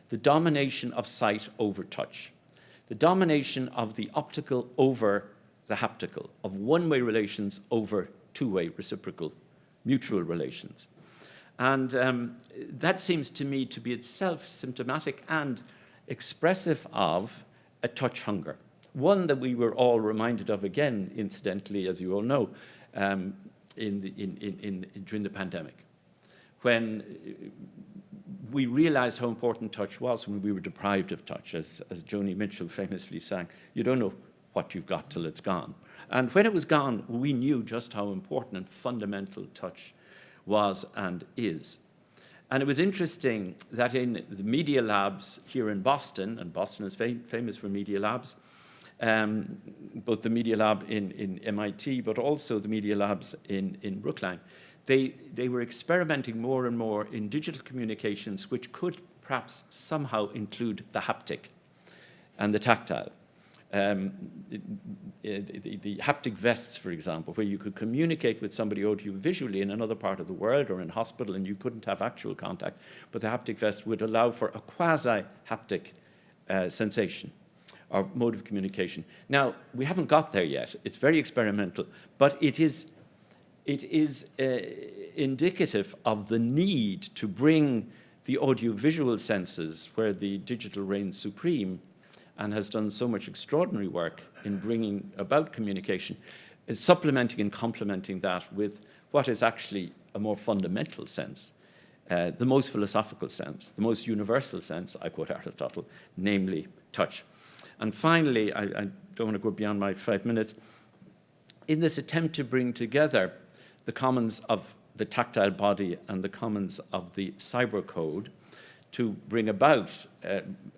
the domination of sight over touch, the domination of the optical over the haptical, of one-way relations over two-way reciprocal mutual relations. And that seems to me to be itself symptomatic and expressive of a touch hunger, one that we were all reminded of again, incidentally, as you all know, during the pandemic, when we realized how important touch was when we were deprived of touch. As Joni Mitchell famously sang, you don't know what you've got till it's gone. And when it was gone, we knew just how important and fundamental touch was and is. And it was interesting that in the media labs here in Boston, and Boston is famous for media labs, both the Media Lab in MIT, but also the Media Labs in Brookline. They were experimenting more and more in digital communications, which could perhaps somehow include the haptic and the tactile. The haptic vests, for example, where you could communicate with somebody audiovisually in another part of the world or in hospital and you couldn't have actual contact, but the haptic vest would allow for a quasi-haptic sensation or mode of communication. Now, we haven't got there yet. It's very experimental, but it is indicative of the need to bring the audiovisual senses where the digital reigns supreme and has done so much extraordinary work in bringing about communication, is supplementing and complementing that with what is actually a more fundamental sense, the most philosophical sense, the most universal sense, I quote Aristotle, namely touch. And finally, I don't want to go beyond my 5 minutes, in this attempt to bring together the commons of the tactile body and the commons of the cyber code, to bring about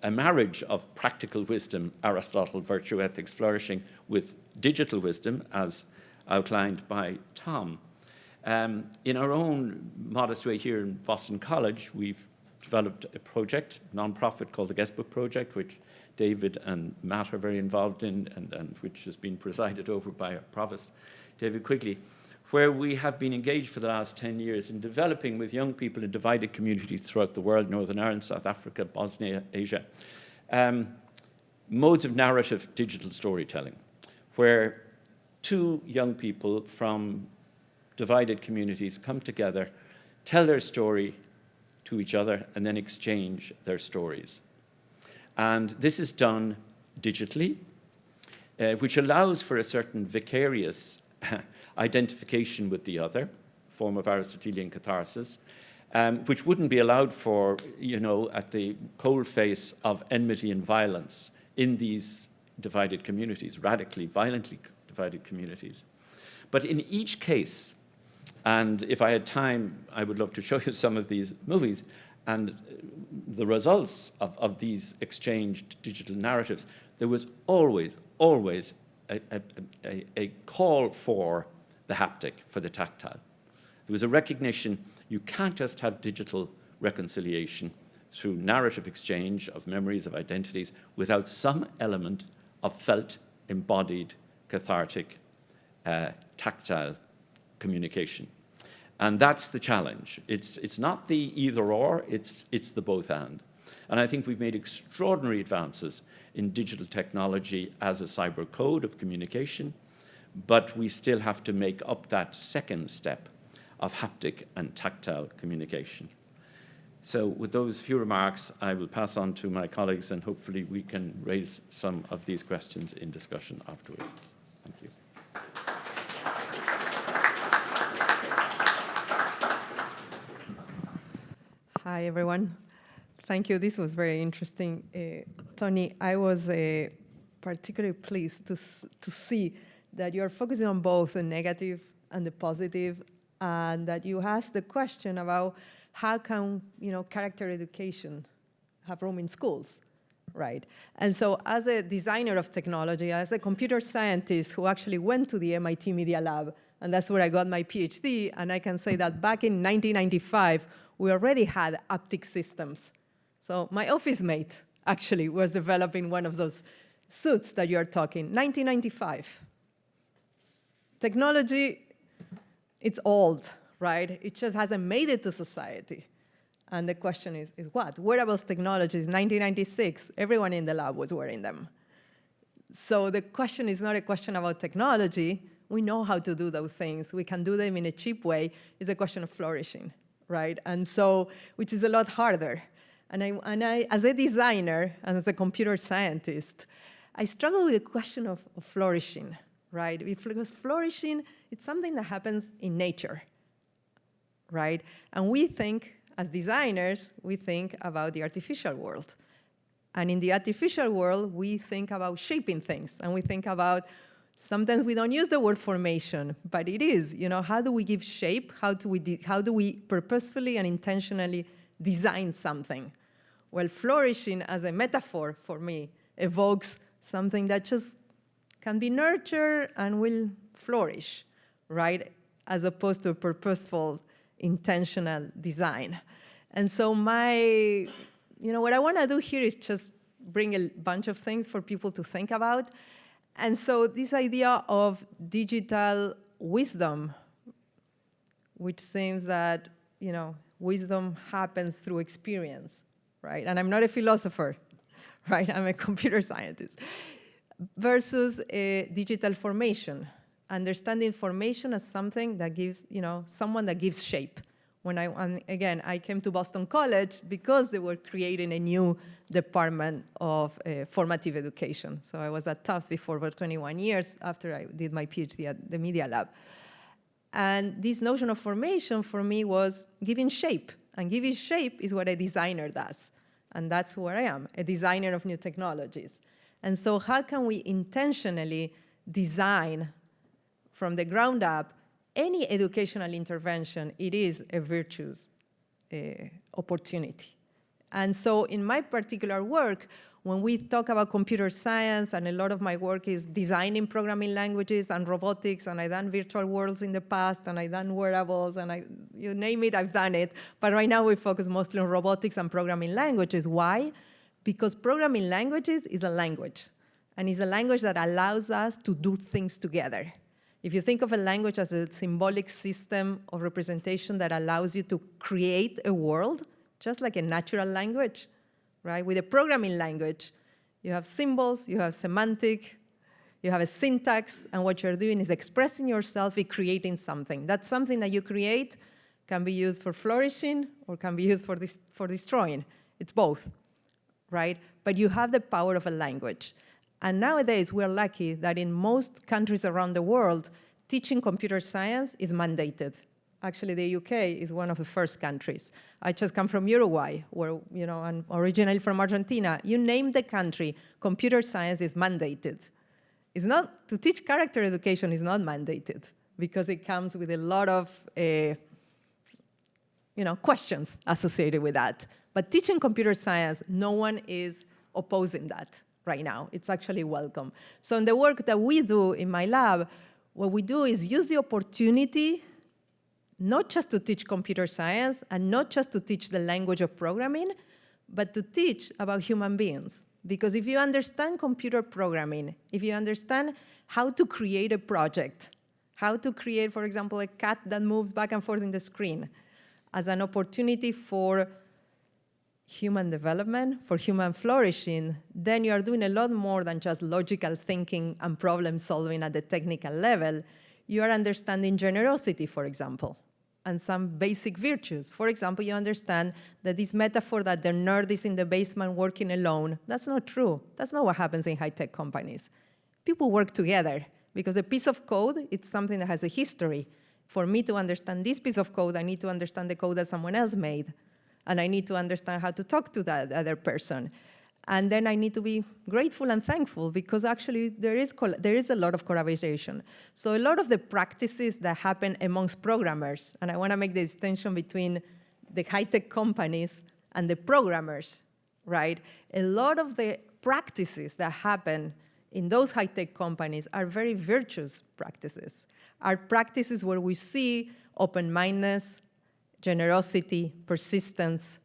a marriage of practical wisdom, Aristotle, virtue, ethics, flourishing, with digital wisdom, as outlined by Tom. In our own modest way here in Boston College, we've developed a project, non-profit, called the Guestbook Project, which David and Matt are very involved in, and which has been presided over by our provost, David Quigley, where we have been engaged for the last 10 years in developing with young people in divided communities throughout the world, Northern Ireland, South Africa, Bosnia, Asia, modes of narrative digital storytelling, where two young people from divided communities come together, tell their story to each other, and then exchange their stories. And this is done digitally, which allows for a certain vicarious identification with the other, form of Aristotelian catharsis, which wouldn't be allowed for, at the coalface of enmity and violence in these divided communities, radically, violently divided communities. But in each case, and if I had time, I would love to show you some of these movies, and the results of these exchanged digital narratives, there was always a call for the haptic, for the tactile. There was a recognition you can't just have digital reconciliation through narrative exchange of memories, of identities, without some element of felt, embodied, cathartic, tactile communication. And that's the challenge. It's not the either or, it's the both and. And I think we've made extraordinary advances in digital technology as a cyber code of communication, but we still have to make up that second step of haptic and tactile communication. So with those few remarks, I will pass on to my colleagues, and hopefully we can raise some of these questions in discussion afterwards. Thank you. Hi, everyone. Thank you. This was very interesting. Tony, I was particularly pleased to see that you're focusing on both the negative and the positive, and that you asked the question about how can character education have room in schools, right? And so as a designer of technology, as a computer scientist who actually went to the MIT Media Lab, and that's where I got my PhD, and I can say that back in 1995, we already had haptic systems. So my office mate actually was developing one of those suits that you're talking, 1995. Technology, it's old, right? It just hasn't made it to society. And the question is what? Wearables technologies, 1996, everyone in the lab was wearing them. So the question is not a question about technology. We know how to do those things. We can do them in a cheap way. It's a question of flourishing, right? And so, which is a lot harder. And I, as a designer and as a computer scientist, I struggle with the question of flourishing, right? Because flourishing, it's something that happens in nature, right? And we think, as designers, we think about the artificial world. And in the artificial world, we think about shaping things. And we think about, sometimes we don't use the word formation, but it is, how do we give shape? How do we purposefully and intentionally design something? Well, flourishing as a metaphor for me evokes something that just can be nurtured and will flourish, right? As opposed to a purposeful, intentional design. And so what I want to do here is just bring a bunch of things for people to think about. And so this idea of digital wisdom, which seems that, wisdom happens through experience, right? And I'm not a philosopher, right? I'm a computer scientist. Versus digital formation, understanding formation as something that gives, someone that gives shape. I came to Boston College because they were creating a new department of formative education. So I was at Tufts for 21 years after I did my PhD at the Media Lab. And this notion of formation for me was giving shape. And giving shape is what a designer does. And that's where I am, a designer of new technologies. And so how can we intentionally design from the ground up any educational intervention? It is a virtuous opportunity. And so in my particular work, when we talk about computer science, and a lot of my work is designing programming languages and robotics, and I've done virtual worlds in the past, and I've done wearables, and you name it, I've done it. But right now we focus mostly on robotics and programming languages. Why? Because programming languages is a language, and it's a language that allows us to do things together. If you think of a language as a symbolic system of representation that allows you to create a world, just like a natural language, right? With a programming language, you have symbols, you have semantic, you have a syntax, and what you're doing is expressing yourself in creating something. That something that you create can be used for flourishing or can be used for destroying. It's both, right? But you have the power of a language. And nowadays, we're lucky that in most countries around the world, teaching computer science is mandated. Actually, the UK is one of the first countries. I just come from Uruguay, where, I'm originally from Argentina. You name the country, computer science is mandated. It's not, to teach character education is not mandated, because it comes with a lot of, questions associated with that. But teaching computer science, no one is opposing that right now. It's actually welcome. So in the work that we do in my lab, what we do is use the opportunity not just to teach computer science and not just to teach the language of programming, but to teach about human beings. Because if you understand computer programming, if you understand how to create a project, how to create, for example, a cat that moves back and forth in the screen as an opportunity for human development, for human flourishing, then you are doing a lot more than just logical thinking and problem solving at the technical level. You are understanding generosity, for example, and some basic virtues. For example, you understand that this metaphor that the nerd is in the basement working alone, that's not true. That's not what happens in high-tech companies. People work together because a piece of code, it's something that has a history. For me to understand this piece of code, I need to understand the code that someone else made. And I need to understand how to talk to that other person. And then I need to be grateful and thankful because actually there is a lot of collaboration. So a lot of the practices that happen amongst programmers, and I want to make the distinction between the high-tech companies and the programmers, right? A lot of the practices that happen in those high-tech companies are very virtuous practices, are practices where we see open-mindedness, generosity, persistence,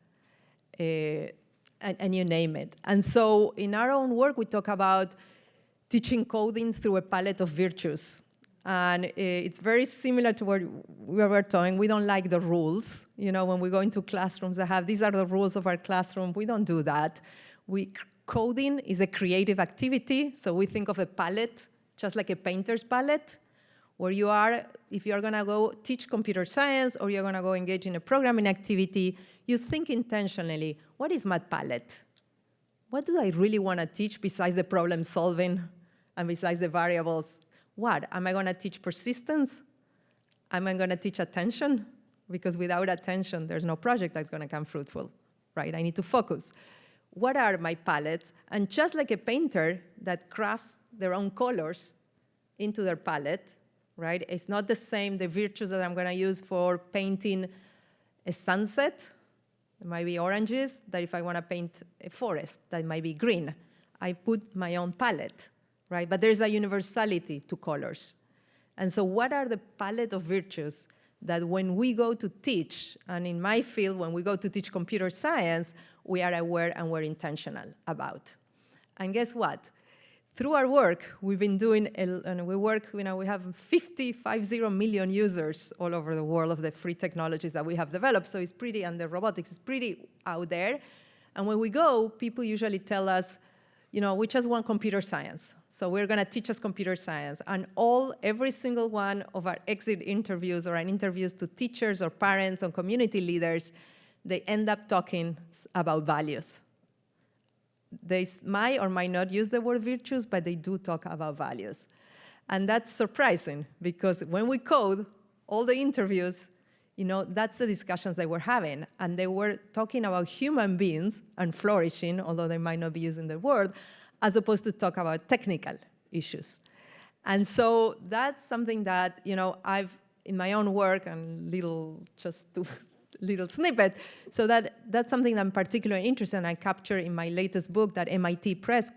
and you name it. And so in our own work, we talk about teaching coding through a palette of virtues. And it's very similar to what we were talking. We don't like the rules. When we go into classrooms that have, these are the rules of our classroom, we don't do that. Coding is a creative activity, so we think of a palette, just like a painter's palette, where you are, if you're gonna go teach computer science or you're gonna go engage in a programming activity, you think intentionally, what is my palette? What do I really wanna teach besides the problem solving and besides the variables? What, am I gonna teach persistence? Am I gonna teach attention? Because without attention, there's no project that's gonna come fruitful, right? I need to focus. What are my palettes? And just like a painter that crafts their own colors into their palette, right? It's not the same, the virtues that I'm gonna use for painting a sunset. It might be oranges, that if I wanna paint a forest, that might be green. I put my own palette, right? But there's a universality to colors. And so what are the palette of virtues that when we go to teach, and in my field, when we go to teach computer science, we are aware and we're intentional about? And guess what? Through our work, we've been doing, and we have 50 million users all over the world of the free technologies that we have developed. So it's pretty, and the robotics is pretty out there. And when we go, people usually tell us, we just want computer science. So we're going to teach us computer science. And every single one of our exit interviews or interviews to teachers or parents or community leaders, they end up talking about values. They might or might not use the word virtues, but they do talk about values. And that's surprising, because when we code, all the interviews, that's the discussions they were having. And they were talking about human beings and flourishing, although they might not be using the word, as opposed to talk about technical issues. And so that's something that, I've, in my own work, and little snippet, so that's something that I'm particularly interested in. I capture in my latest book that MIT Press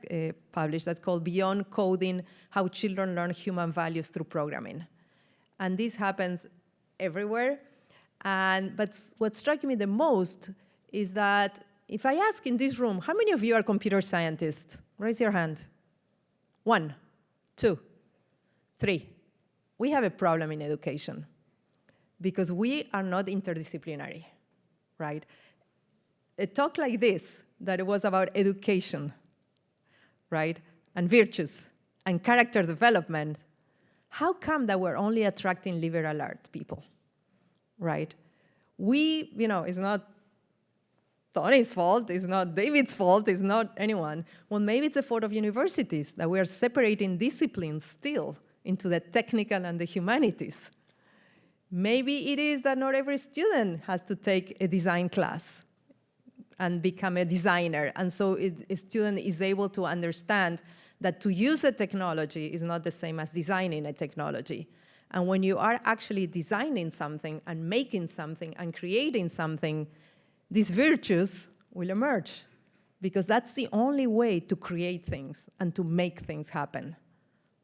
published, that's called Beyond Coding, How Children Learn Human Values Through Programming. And this happens everywhere. But what struck me the most is that if I ask in this room, how many of you are computer scientists? Raise your hand. 1, 2, 3. We have a problem in education, because we are not interdisciplinary, right? A talk like this, that it was about education, right, and virtues, and character development, how come that we're only attracting liberal arts people, right? It's not Tony's fault, it's not David's fault, it's not anyone. Well, maybe it's the fault of universities, that we are separating disciplines still into the technical and the humanities. Maybe it is that not every student has to take a design class and become a designer. And so a student is able to understand that to use a technology is not the same as designing a technology. And when you are actually designing something and making something and creating something, these virtues will emerge, because that's the only way to create things and to make things happen.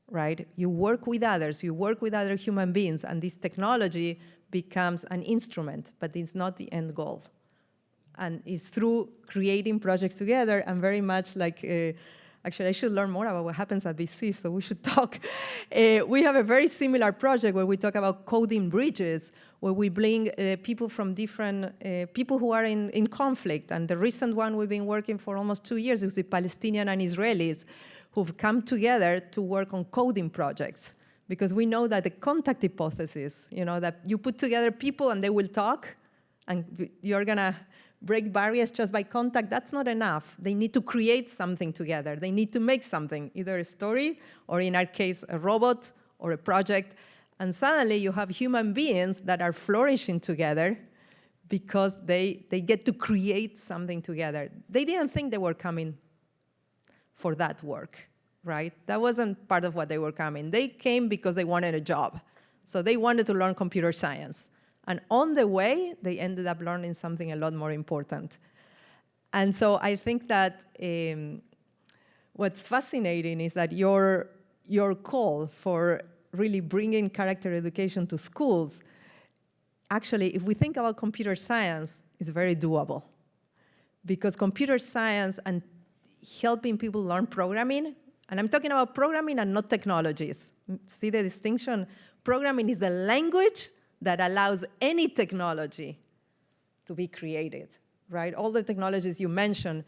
Right? You work with others, you work with other human beings, and this technology becomes an instrument, but it's not the end goal. And it's through creating projects together, and very much like, actually I should learn more about what happens at BC, so we should talk. We have a very similar project where we talk about coding bridges, where we bring people from different, people who are in conflict. And the recent one we've been working for almost 2 years is the Palestinian and Israelis, who've come together to work on coding projects. Because we know that the contact hypothesis, that you put together people and they will talk, and you're going to break barriers just by contact, that's not enough. They need to create something together. They need to make something, either a story, or in our case, a robot or a project. And suddenly you have human beings that are flourishing together because they get to create something together. They didn't think they were coming for that work, right? That wasn't part of what they were coming. They came because they wanted a job. So they wanted to learn computer science. And on the way, they ended up learning something a lot more important. And so I think that what's fascinating is that your call for really bringing character education to schools, actually, if we think about computer science, is very doable. Because computer science and helping people learn programming, and I'm talking about programming and not technologies. See the distinction? Programming is the language that allows any technology to be created, right? All the technologies you mentioned,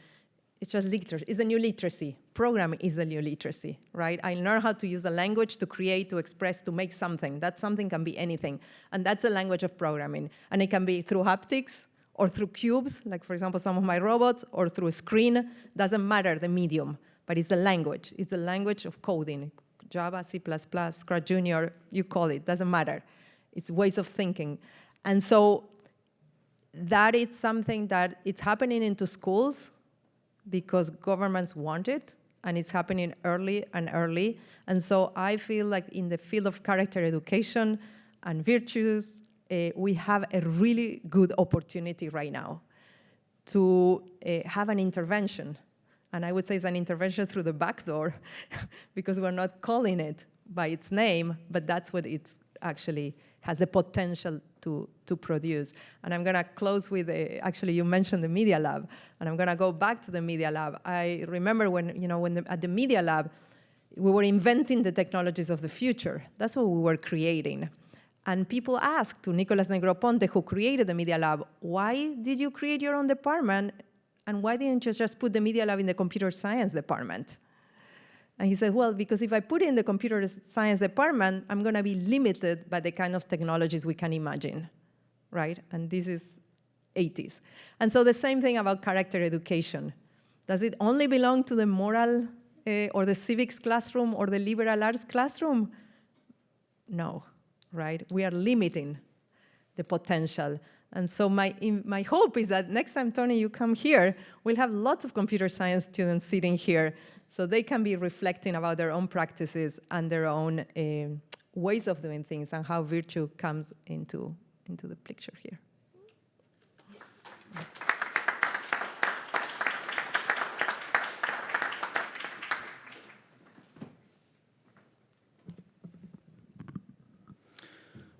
it's just literacy. It's the new literacy. Programming is the new literacy, right? I learn how to use a language to create, to express, to make something. That something can be anything. And that's the language of programming. And it can be through haptics, or through cubes, like, for example, some of my robots, or through a screen. Doesn't matter the medium, but it's the language. It's the language of coding. Java, C++, Scratch Junior, you call it, doesn't matter. It's ways of thinking. And so that is something that it's happening into schools because governments want it, and it's happening early and early. And so I feel like in the field of character education and virtues, we have a really good opportunity right now to have an intervention And I would say it's an intervention through the back door because we're not calling it by its name, but that's what it's actually has the potential to produce. And I'm going to close with, actually, you mentioned the Media Lab, and I'm going to go back to the Media Lab. I remember at the Media Lab, we were inventing the technologies of the future. That's what we were creating. And people asked to Nicolas Negroponte, who created the Media Lab, why did you create your own department? And why didn't you just put the Media Lab in the computer science department? And he said, well, because if I put it in the computer science department, I'm going to be limited by the kind of technologies we can imagine, right? And this is 80s. And so the same thing about character education. Does it only belong to the moral or the civics classroom or the liberal arts classroom? No, right? We are limiting the potential. And so my hope is that next time, Tony, you come here, we'll have lots of computer science students sitting here so they can be reflecting about their own practices and their own ways of doing things and how virtue comes into the picture here.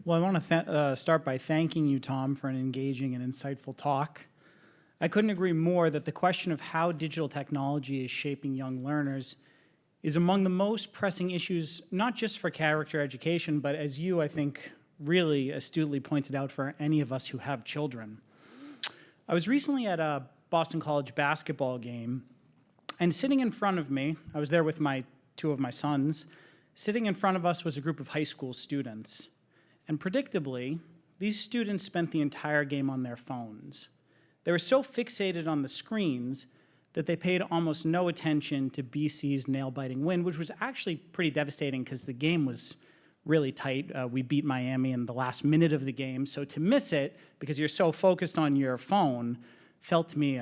Well, I want to start by thanking you, Tom, for an engaging and insightful talk. I couldn't agree more that the question of how digital technology is shaping young learners is among the most pressing issues, not just for character education, but as you, I think, really astutely pointed out, for any of us who have children. I was recently at a Boston College basketball game, and sitting in front of me, I was there with two of my sons, sitting in front of us was a group of high school students. And predictably, these students spent the entire game on their phones. They were so fixated on the screens that they paid almost no attention to BC's nail-biting win, which was actually pretty devastating because the game was really tight. We beat Miami in the last minute of the game, so to miss it because you're so focused on your phone felt to me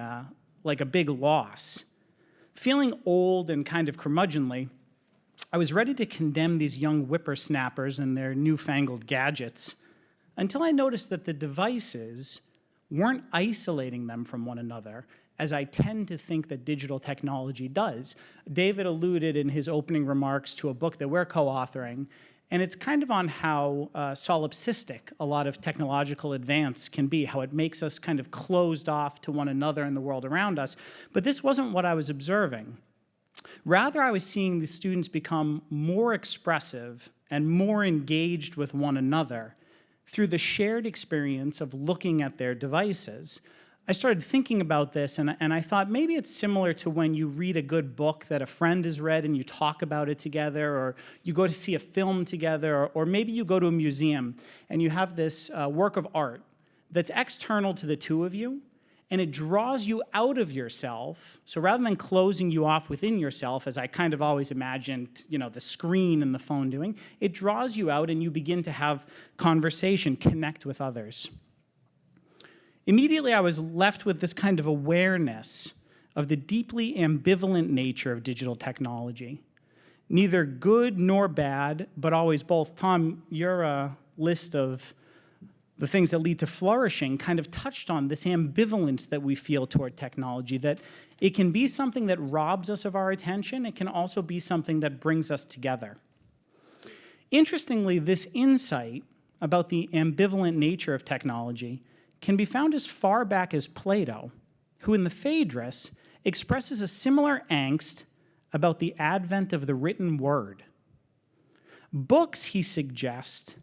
like a big loss. Feeling old and kind of curmudgeonly, I was ready to condemn these young whippersnappers and their newfangled gadgets until I noticed that the devices weren't isolating them from one another, as I tend to think that digital technology does. David alluded in his opening remarks to a book that we're co-authoring, and it's kind of on how solipsistic a lot of technological advance can be, how it makes us kind of closed off to one another and the world around us. But this wasn't what I was observing. Rather, I was seeing the students become more expressive and more engaged with one another through the shared experience of looking at their devices. I started thinking about this, and I thought maybe it's similar to when you read a good book that a friend has read and you talk about it together, or you go to see a film together, or maybe you go to a museum and you have this work of art that's external to the two of you, and it draws you out of yourself. So rather than closing you off within yourself, as I kind of always imagined, the screen and the phone doing, it draws you out and you begin to have conversation, connect with others. Immediately, I was left with this kind of awareness of the deeply ambivalent nature of digital technology. Neither good nor bad, but always both. Tom, your list of the things that lead to flourishing kind of touched on this ambivalence that we feel toward technology, that it can be something that robs us of our attention. It can also be something that brings us together. Interestingly, this insight about the ambivalent nature of technology can be found as far back as Plato, who in the Phaedrus expresses a similar angst about the advent of the written word. Books, he suggests,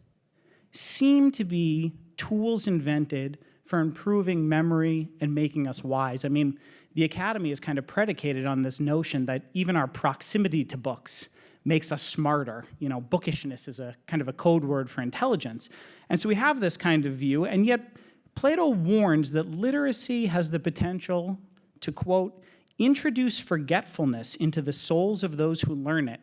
seem to be tools invented for improving memory and making us wise. I mean, the academy is kind of predicated on this notion that even our proximity to books makes us smarter. Bookishness is a kind of a code word for intelligence. And so we have this kind of view, and yet Plato warns that literacy has the potential to, quote, introduce forgetfulness into the souls of those who learn it.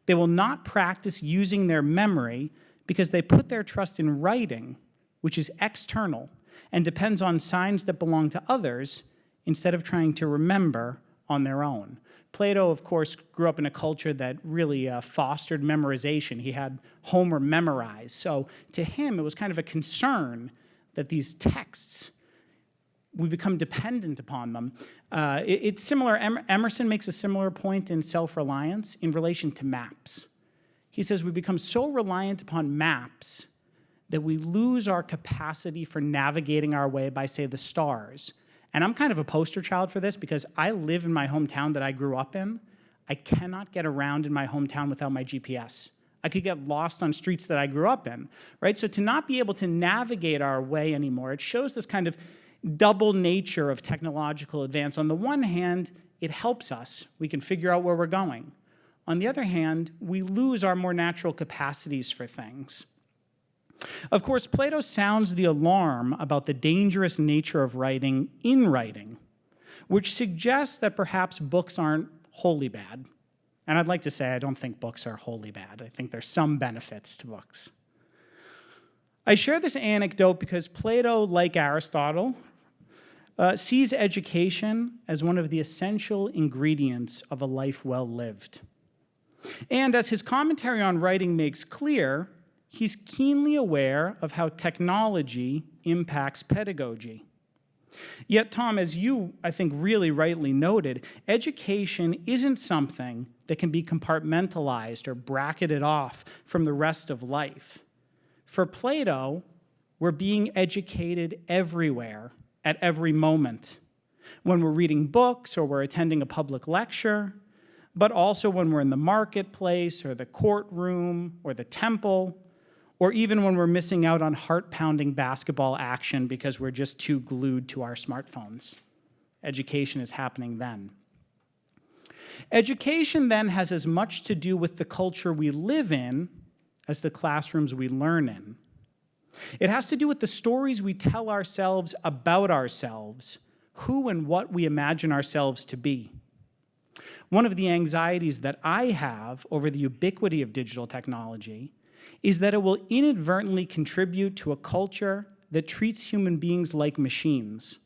They will not practice using their memory because they put their trust in writing, which is external and depends on signs that belong to others instead of trying to remember on their own. Plato, of course, grew up in a culture that really fostered memorization. He had Homer memorized. So to him, it was kind of a concern that these texts we become dependent upon them. It's similar. Emerson makes a similar point in Self-Reliance in relation to maps. He says we become so reliant upon maps that we lose our capacity for navigating our way by, say, the stars. And I'm kind of a poster child for this because I live in my hometown that I grew up in. I cannot get around in my hometown without my GPS. I could get lost on streets that I grew up in, right? So to not be able to navigate our way anymore, it shows this kind of double nature of technological advance. On the one hand, it helps us. We can figure out where we're going. On the other hand, we lose our more natural capacities for things. Of course, Plato sounds the alarm about the dangerous nature of writing in writing, which suggests that perhaps books aren't wholly bad. And I'd like to say I don't think books are wholly bad. I think there's some benefits to books. I share this anecdote because Plato, like Aristotle, sees education as one of the essential ingredients of a life well lived. And as his commentary on writing makes clear, he's keenly aware of how technology impacts pedagogy. Yet, Tom, as you, I think, really rightly noted, education isn't something that can be compartmentalized or bracketed off from the rest of life. For Plato, we're being educated everywhere, at every moment. When we're reading books or we're attending a public lecture, but also when we're in the marketplace or the courtroom or the temple, or even when we're missing out on heart-pounding basketball action because we're just too glued to our smartphones. Education is happening then. Education then has as much to do with the culture we live in as the classrooms we learn in. It has to do with the stories we tell ourselves about ourselves, who and what we imagine ourselves to be. One of the anxieties that I have over the ubiquity of digital technology is that it will inadvertently contribute to a culture that treats human beings like machines,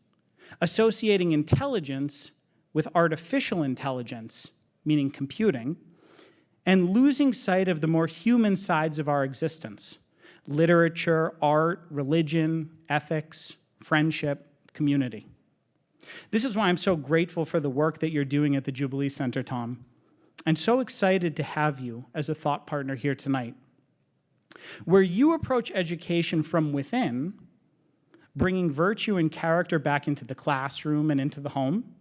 associating intelligence with artificial intelligence, meaning computing, and losing sight of the more human sides of our existence: literature, art, religion, ethics, friendship, community. This is why I'm so grateful for the work that you're doing at the Jubilee Center, Tom, and so excited to have you as a thought partner here tonight. Where you approach education from within, bringing virtue and character back into the classroom and into the home,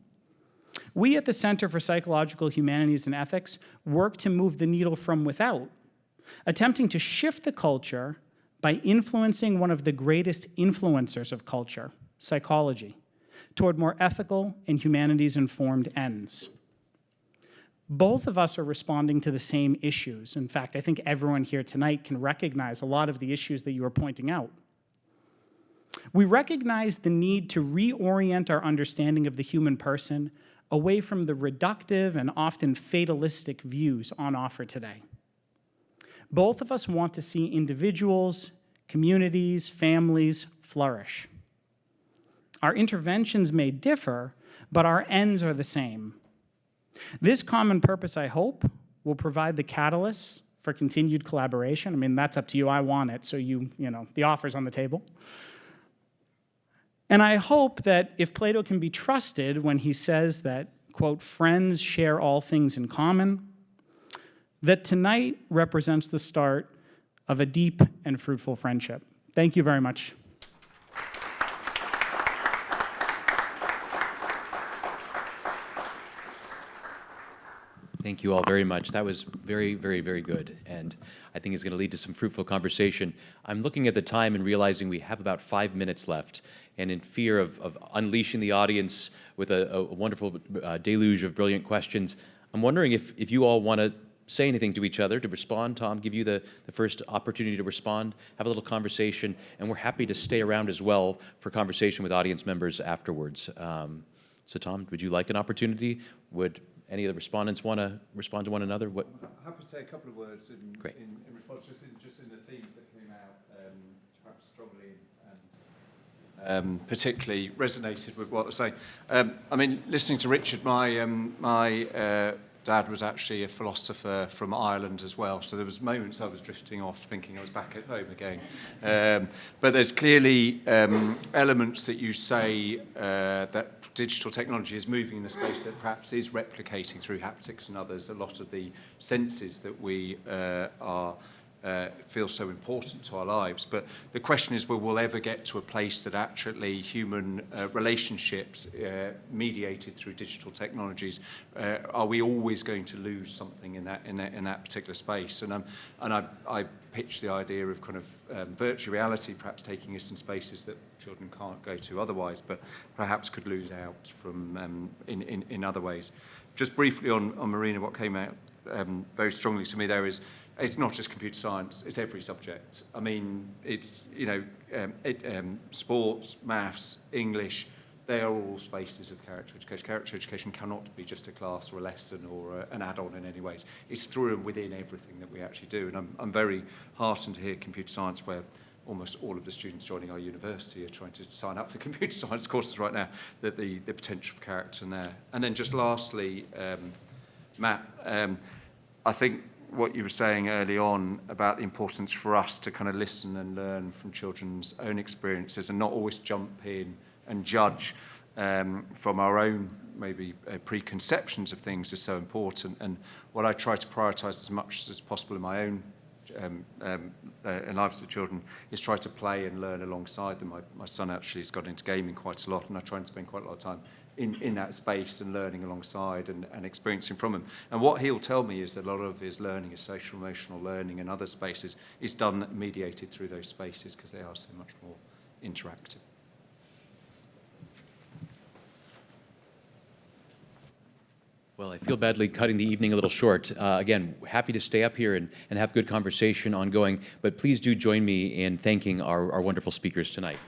we at the Center for Psychological Humanities and Ethics work to move the needle from without, attempting to shift the culture by influencing one of the greatest influencers of culture, psychology, toward more ethical and humanities-informed ends. Both of us are responding to the same issues. In fact, I think everyone here tonight can recognize a lot of the issues that you are pointing out. We recognize the need to reorient our understanding of the human person away from the reductive and often fatalistic views on offer today. Both of us want to see individuals, communities, families flourish. Our interventions may differ, but our ends are the same. This common purpose, I hope, will provide the catalyst for continued collaboration. I mean, that's up to you. I want it, so the offer's on the table. And I hope that if Plato can be trusted when he says that, quote, friends share all things in common, that tonight represents the start of a deep and fruitful friendship. Thank you very much. Thank you all very much. That was very, very, very good, and I think it's going to lead to some fruitful conversation. I'm looking at the time and realizing we have about 5 minutes left, and in fear of unleashing the audience with a wonderful deluge of brilliant questions, I'm wondering if you all want to say anything to each other, to respond. Tom, give you the first opportunity to respond, have a little conversation, and we're happy to stay around as well for conversation with audience members afterwards. So Tom, would you like an opportunity? Would any of the respondents want to respond to one another? What? I'm happy to say a couple of words in response, just in the themes that came out, perhaps strongly and particularly resonated with what I was saying. I mean, listening to Richard, my Dad was actually a philosopher from Ireland as well, so there was moments I was drifting off thinking I was back at home again. But there's clearly elements that you say that digital technology is moving in a space that perhaps is replicating through haptics and others a lot of the senses that we feel so important to our lives. But the question is, will we ever get to a place that actually human relationships mediated through digital technologies, are we always going to lose something in that particular space? And I pitch the idea of kind of virtual reality perhaps taking us in spaces that children can't go to otherwise, but perhaps could lose out from in other ways. Just briefly on Marina, what came out very strongly to me there is, it's not just computer science, it's every subject. I mean, it's, sports, maths, English, they are all spaces of character education. Character education cannot be just a class or a lesson or an add-on in any ways. It's through and within everything that we actually do. And I'm very heartened to hear computer science, where almost all of the students joining our university are trying to sign up for computer science courses right now, that the potential for character in there. And then just lastly, Matt, I think what you were saying early on about the importance for us to kind of listen and learn from children's own experiences and not always jump in and judge from our own maybe preconceptions of things is so important. And what I try to prioritise as much as possible in my own lives of children is try to play and learn alongside them. My son actually has got into gaming quite a lot, and I try and spend quite a lot of time in that space and learning alongside and experiencing from him. And what he'll tell me is that a lot of his learning, his social emotional learning and other spaces, is done mediated through those spaces because they are so much more interactive. Well, I feel badly cutting the evening a little short. Again, happy to stay up here and have good conversation ongoing, but please do join me in thanking our wonderful speakers tonight.